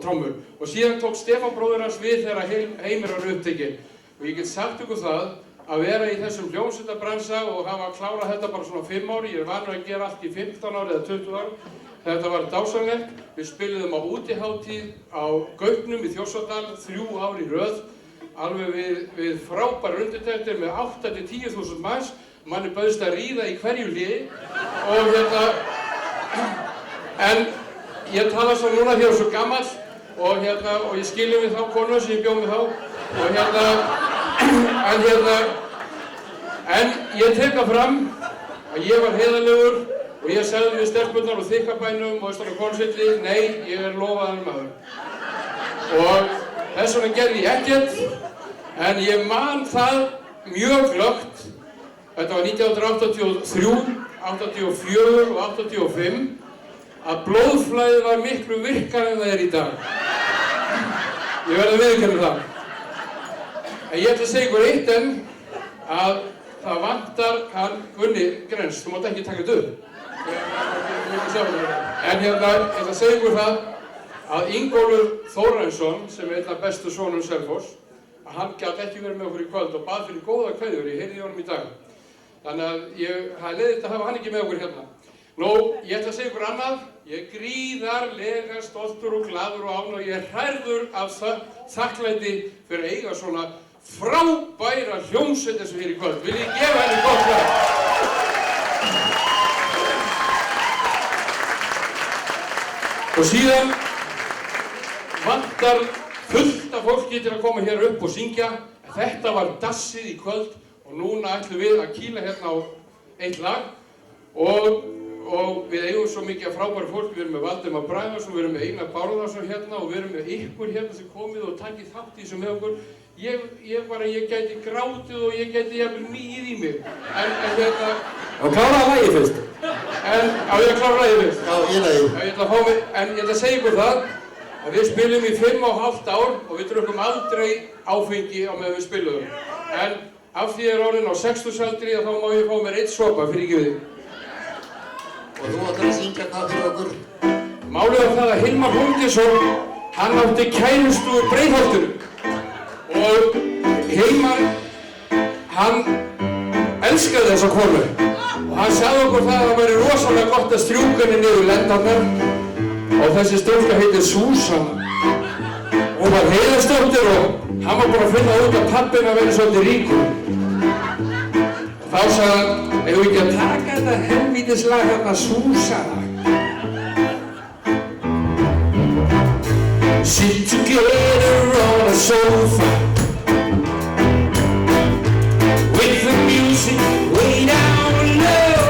trommur og síðan tók Stefán bróðir hans við þegar Heimir var upptekinn og ég get sagt ykkur það að vera í þessum hljómsveitabransa og hafa klárað þetta bara svona 5 ári, ég er vanur að gera allt í 15 ári eða 20 ári. Þetta var dásamlegt, við spiluðum á útihátíð á Gaupnum í Þjórsárdal 3 ár í röð, alveg við frábærar undirtektir með 8-10.000 manns, manni bauðst að ríða í hverju hliði og hérna, en ég tala svo núna því að ég er svo gamall og hérna, og ég skilja við þá konu sem ég bjó með þá og en ég tek það fram að ég var heiðarlegur og ég sagði við stelpurnar og Þykkabænum og Austara Konsulti, nei, ég er lofaður maður. Og þess vegna gerði ég ekkert, en ég man það mjög glöggt, þetta var 1983, 84 og 85, að blóðflæðið var miklu virkar en það er í dag. Ég verði að viðurkenna það. En ég ætla að segja ykkur eitt enn, að það vantar hann Gunni Grens, þú mátt ekki taka þetta upp. En ég ætla að segja ykkur það að Ingólfur Þórarinsson, sem er einn af bestu sonum Selfoss, að hann gæti ekki verið með okkur í kvöld og bað fyrir góða kveðjur, ég heyrði í honum í dag. Þannig að það er leiðilegt að hafa hann ekki með okkur hérna. Nú, ég ætla að segja ykkur annað, ég er gríðarlega stoltur og glaður og ánægður og ég er hrærður af þakklæti fyrir að eiga svona frábæra hljómsveit eins og hér í kvöld. Vil ég gefa henni gott lag? Og síðan vantar fullt af fólki til að koma hér upp og syngja. Þetta var dassið í kvöld og núna ætlum við að kýla hérna á eitt lag og við eigum svo mikið frábæru fólk. Við erum með Valdimar Bragason, við erum með Einar Bárðarsson hérna og við erum með ykkur hérna sem komið og takið þátt í þessu með okkur. Ég gæti grátið og ég gæti jafnvel mýið í mig. En hérna... Og kláraði lagið fyrst. Á ég að klára lagið fyrst? Já, ég lagið. En ég ætla að segja ykkur það að við spilum í 5,5 ár og við drukkum aldrei áfengi á meðan við spiluðum. En af því ég er orðinn á 60-aldri þá má ég fá mér 1 sopa fyrir ekki við. Og þú ætlar að syngja hvað fyrir okkur? Málið var það að Hilmar Hólmgeirsson, hann átti kærustu úr Breiðholtinu. Og Hilmar, hann elskaði þessa konu. Og hann sagði okkur það að það væri rosalega gott að strjúka henni niður lendarnar. Og þessi stúlka heitir Súsanna. Hún var heiðarsdóttir og hann var búinn að finna út að pappinn að vera svolítið ríkur. Þá sagði hann, ef við ekki að taka þetta helvítislag hérna Súsanna. Sit together on a sofa with the music way down low,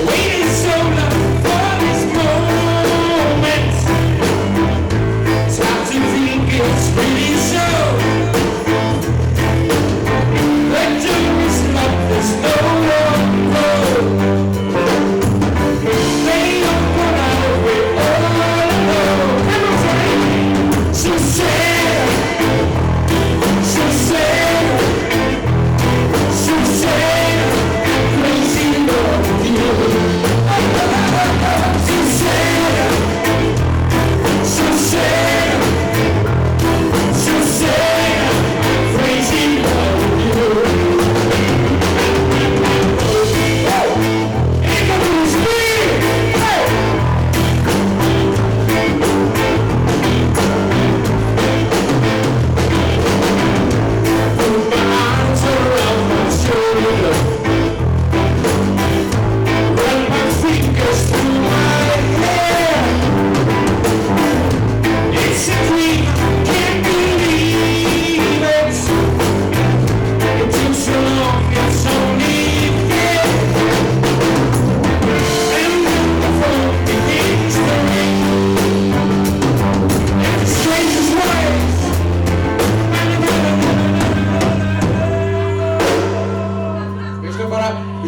waiting so long for this moment. Time to think it's really so. The doom is locked, there's no one more.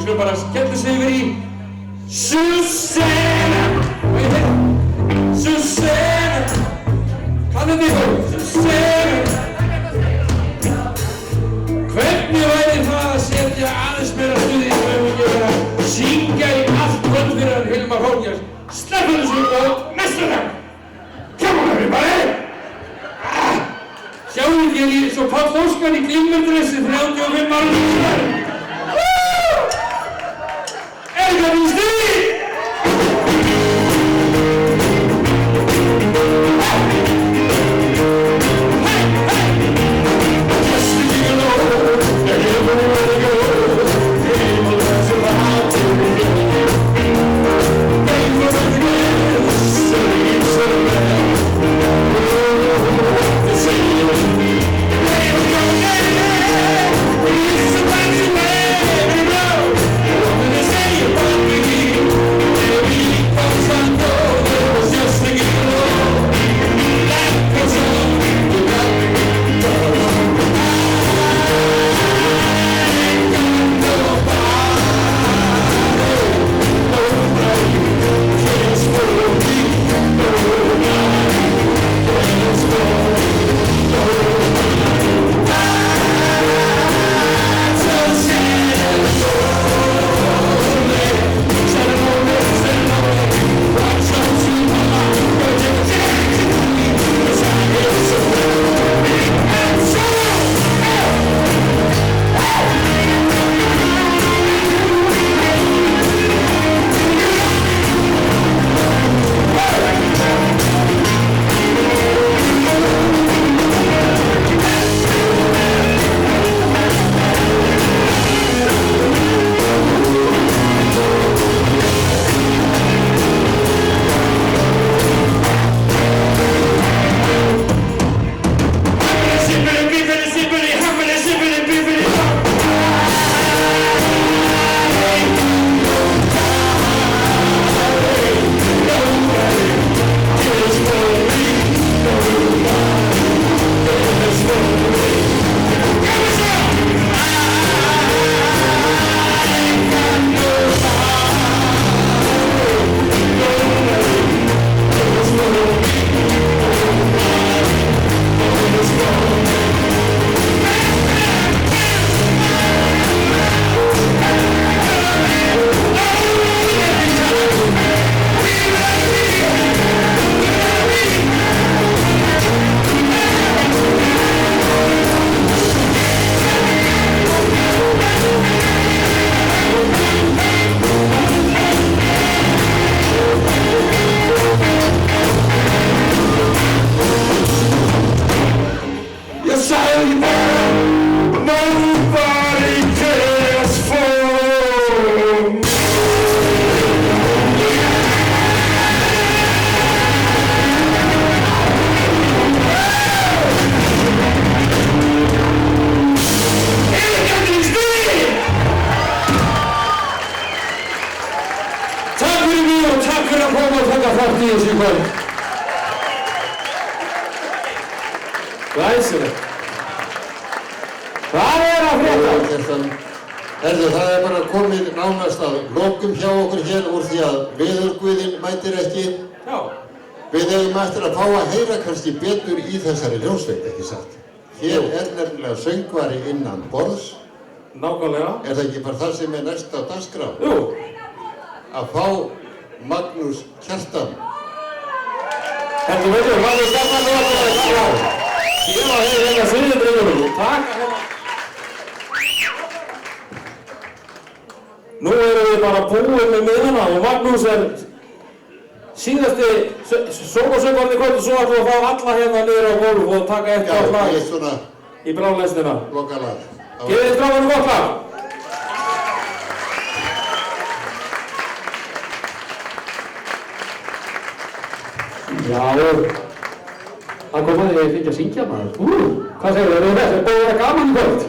skulum bara skella sig yfir í Susanna. Og ég heiti Susanna. Kannið þið fólk? Susanna. Hvernig væri það að setja aðeins meira stuði í sem við gerum að syngja í allt kvöld fyrir hann Hilmar Hólmgeirs. Sleppum þessu og næsta dag. Come on everybody! Sjáðu ekki að ég er svo Páll Óskar í glimmerndressi 35 ára síðan. Er það í stuði? Glæsilegt. Hvað er að frétta? Herðu, það er bara komið nánast að lokum hjá okkur hér úr því að veðurguðinn mætir ekki. Já. Við eigum eftir að fá að heyra kannski betur í þessari hljómsveit, ekki satt? Hér er nefnilega söngvari innan borðs. Nákvæmlega. Er það ekki bara það sem er næst á dagskrá? Jú. Að fá Magnús Kjartan. Heldur veitur, Magnús Kjartan er að koma. Ég var hérna sviðindröðunum. Takk hérna. Nú erum við bara búin með miðana og Magnús er síðasti sókasöngvarinn í kvöld og svo ætlum við að fá alla hérna niður á gólf og taka eitt gott lag í bráðlestina. Lokalag. Gefið strákunum gott lag. Já, það kom að ég fikk að syngja maður. Hvað segir þau? Það er búið að vera gaman í kvöld.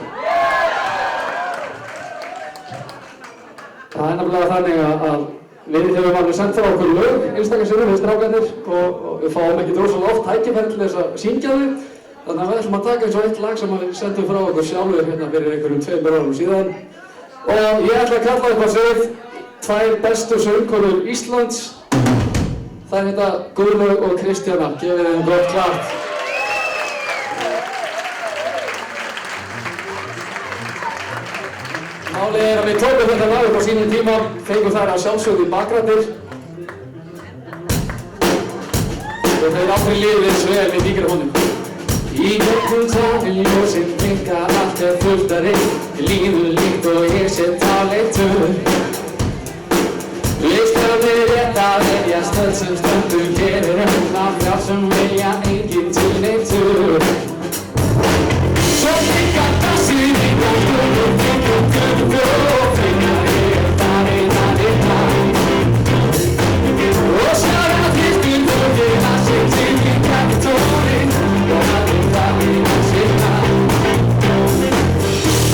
Það er nefnilega þannig að við hefum alveg sendt frá okkur lög einstakasinnum við strákarnir og við fáum ekki rosalega oft tækifæri til þess að syngja þau. Þannig að við ætlum að taka eins og eitt lag sem við sendum frá okkur sjálfur hérna fyrir einhverjum 2 árum síðan Og ég ætla að kalla upp á svið tvær bestu söngkonur Íslands. Það heita Guðlaug og Kristjana. Gefið þeim gott klapp. Málið að við tókum þetta lag upp á sínum tíma, fengum þær að sjálfsögðu í bakgrættir. Og þeir aldrei lifið eins vel við mikrofónum. Í gegnum tánin ljósinn blinka allt fullt af reynd. Líður líkt og ég sé taleitur. Listarnir rétt að velja stöð sem stöndur gerir af þjár sem vilja enginn til neitur. Svo blinka dansinn í góðum og finna ég farinn að vinna. Og sjálf Kristur tókir að sig til í kapitólinn og að vinna við að sinna.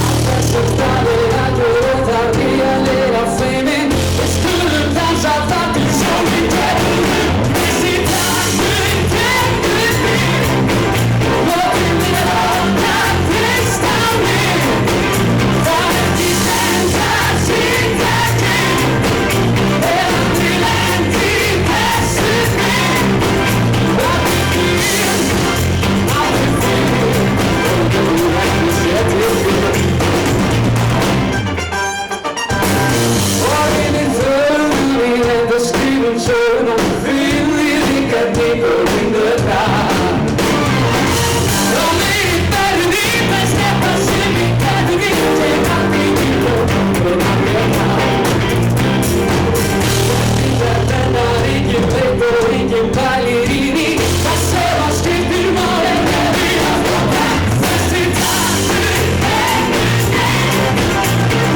Á þessum staði ræður þar nýjanlega feiminn. Við skulum dansa þar til sólin kemur. Þessi dagur kemur við og við mér ákvað treysta mig. Það ekki sens að sýta ekki eða til endi þessu mig. Og við fyrir aldrei fyrir og þú ekki sé til fyrir. Og yfir förum við enda skrifum sögum og við líka deeper in the dark. Og við verðum í það stefna sem við gætum við til allt í líf og allir það. Það verðar enginn veit og enginn pælir í því. Það sem að skiptir máli er við að flokka. Þessi dagur kemur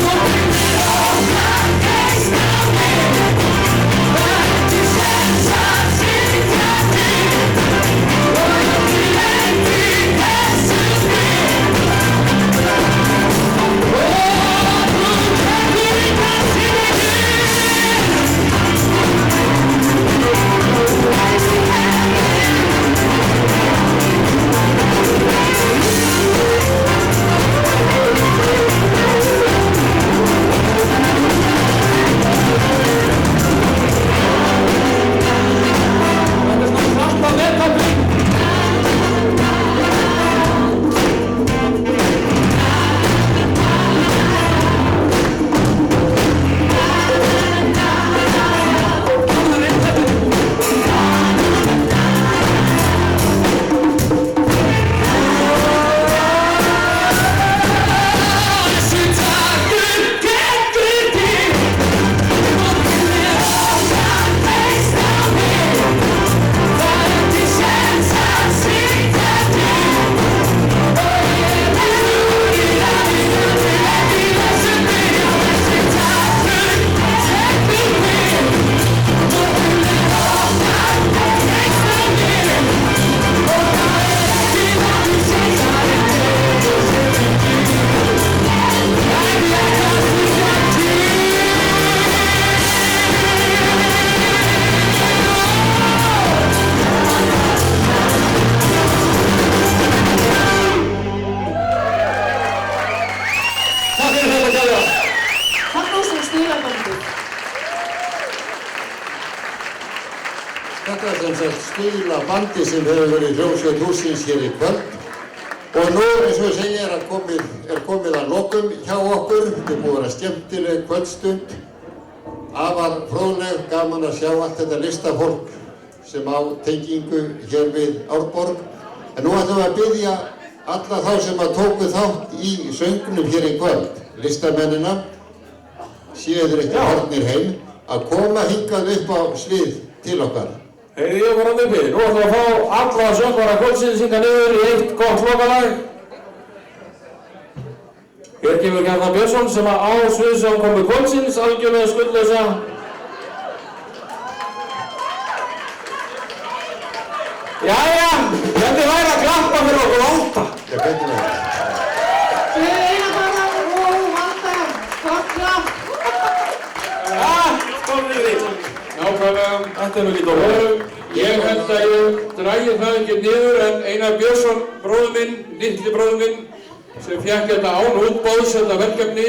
og við mér ákvað treysta mig. Það ekki sens að sýta ekki og að til endi þessu mig. Og þú kemur í dansinn Þetta er sem sagt Stuðlabandið sem hefur verið hljómsveit hússins hér í kvöld. Og nú, eins og ég segi, er komið að lokum hjá okkur. Þetta er búið að vera skemmtileg kvöldstund. Afar fróðleg, gaman að sjá allt þetta listafólk sem á tengingu hér við Árborg. En nú ætlum við að biðja alla þá sem að tóku þátt í söngnum hér í kvöld, listamennina, séu þeir ekki horfnir heim, að koma hingað upp á svið til okkar. Heyrðu ég bara uppi, nú ætlum við að fá alla söngvara kvöldsins hingað niður í eitt gott lokalag. Hér kemur Kjartan Björnsson sem á sviðsöngkomu kvöldsins, algjörlega skuldlausa. Jæja, þetta væri að klappa fyrir okkur Valda. Já, hvernig var þetta? Við erum bara og Valda, gott klapp. Komið þið. Nákvæmlega. Þetta er nú ekki dólar. Ég held að ég dragi það ekki niður en Einar Björnsson, bróður minn, litli bróður minn, sem fékk þetta án útboðs, þetta verkefni,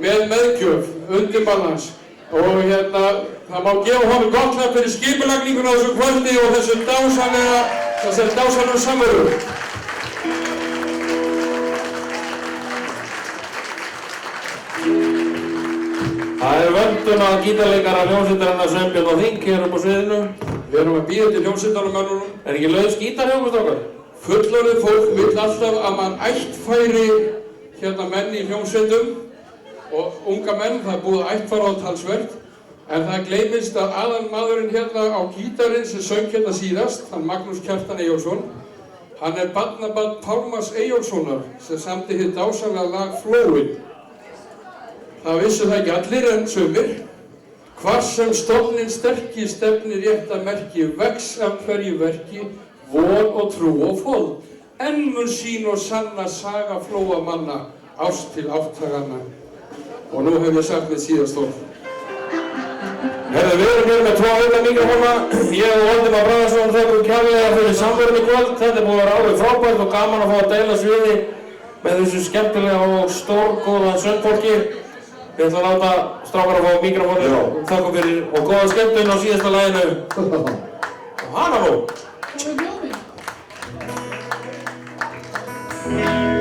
með meðgjöf, undirmannans. Og hérna, það má gefa honum gott hlapp fyrir skipulagninguna á þessu kvöldi og þessari dásamlegu samveru. Það er vöndun að gítarleikara hljómsveitarinnar Sveinbjörn og Þing hér upp á sviðinu. Við erum að bíða til hljómsveitarmönnunum. Er ekki laus gítar hjá okkur strákar? Fullorðið fólk vill alltaf að mann ættfæri hérna menn í hljómsveitum og unga menn, það er búið ættfæra á talsvert. En það gleymist að aðalmaðurinn hérna á gítarinn sem söng hérna síðast, hann Magnús Kjartan Eyjólfsson, hann er barnabarn Pálmars Eyjólfssonar sem samdi hið dásamlega lag Flóinn. Það vissu það ekki allir en sumir. Hvar sem stofninn sterki stefnir rétta merki, vex af hverju verki, von og trú og fold. Enn mun sín og sanna saga flóa manna, ást til áttaganna. Og nú hef ég sagt með síðast orð. Herðu, við erum hér með 2 auka mikrofóna. Ég og Valdimar Bragason þökkum kærlega fyrir samverðin í kvöld. Þetta er búið að vera alveg frábært og gaman að fá að deila sviði með þessu skemmtilega og stórgóða söngfólki. Við ætlum að láta strákar að fá mikrofónu. Þakkum fyrir og góða skemmtun á síðasta laginu. Og hana nú! La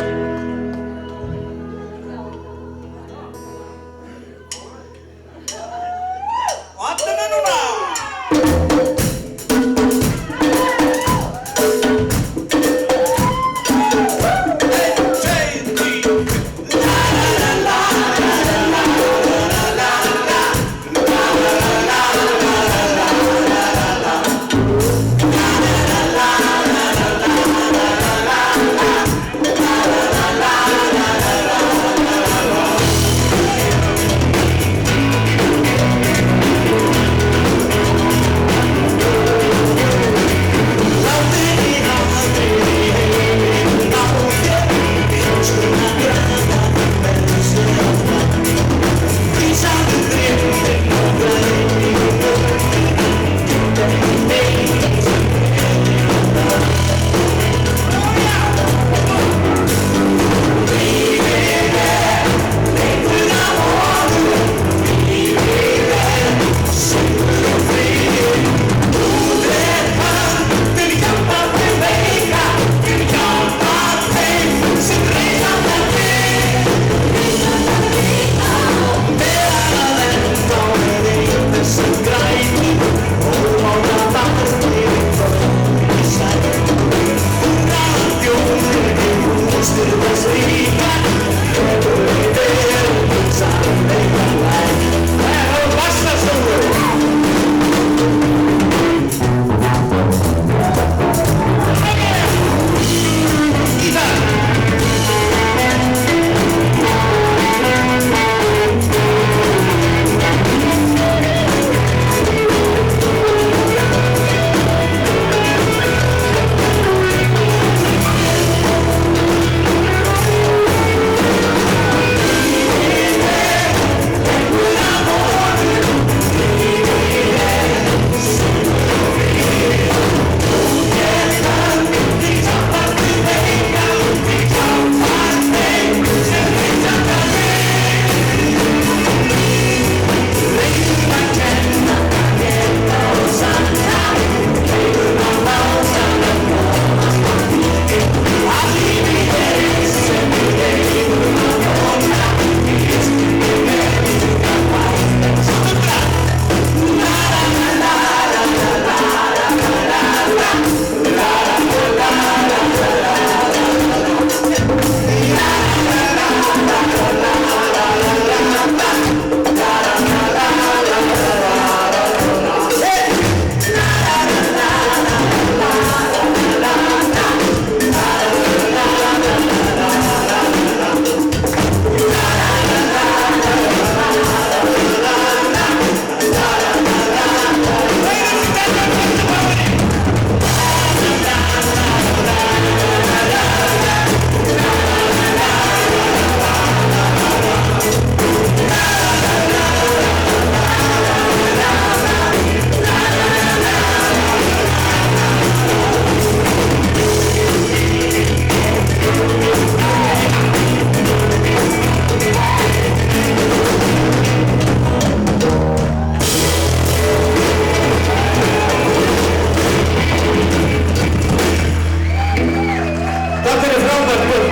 frábært kvöld.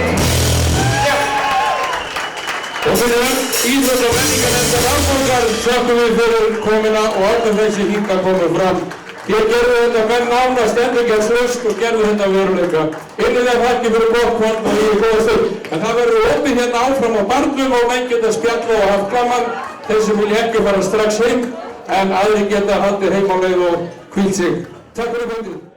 Og fyrir íþrótt- og menningarnefndar Árborgar þökkum við fyrir komuna og allir þessi hingað komið fram. Hér gerðu þetta menn nánast endurgjaldslaust og gerðu þetta að veruleika. Innilega þakki fyrir gott kvöld og yfir góða stund. En það verður opið hérna áfram á barnum og menn geta spjalla og haft gaman. Þeir sem vilja ekki fara strax heim, en aðrir geta haldið heim á leið og hvílt sig. Takk fyrir kvöldið.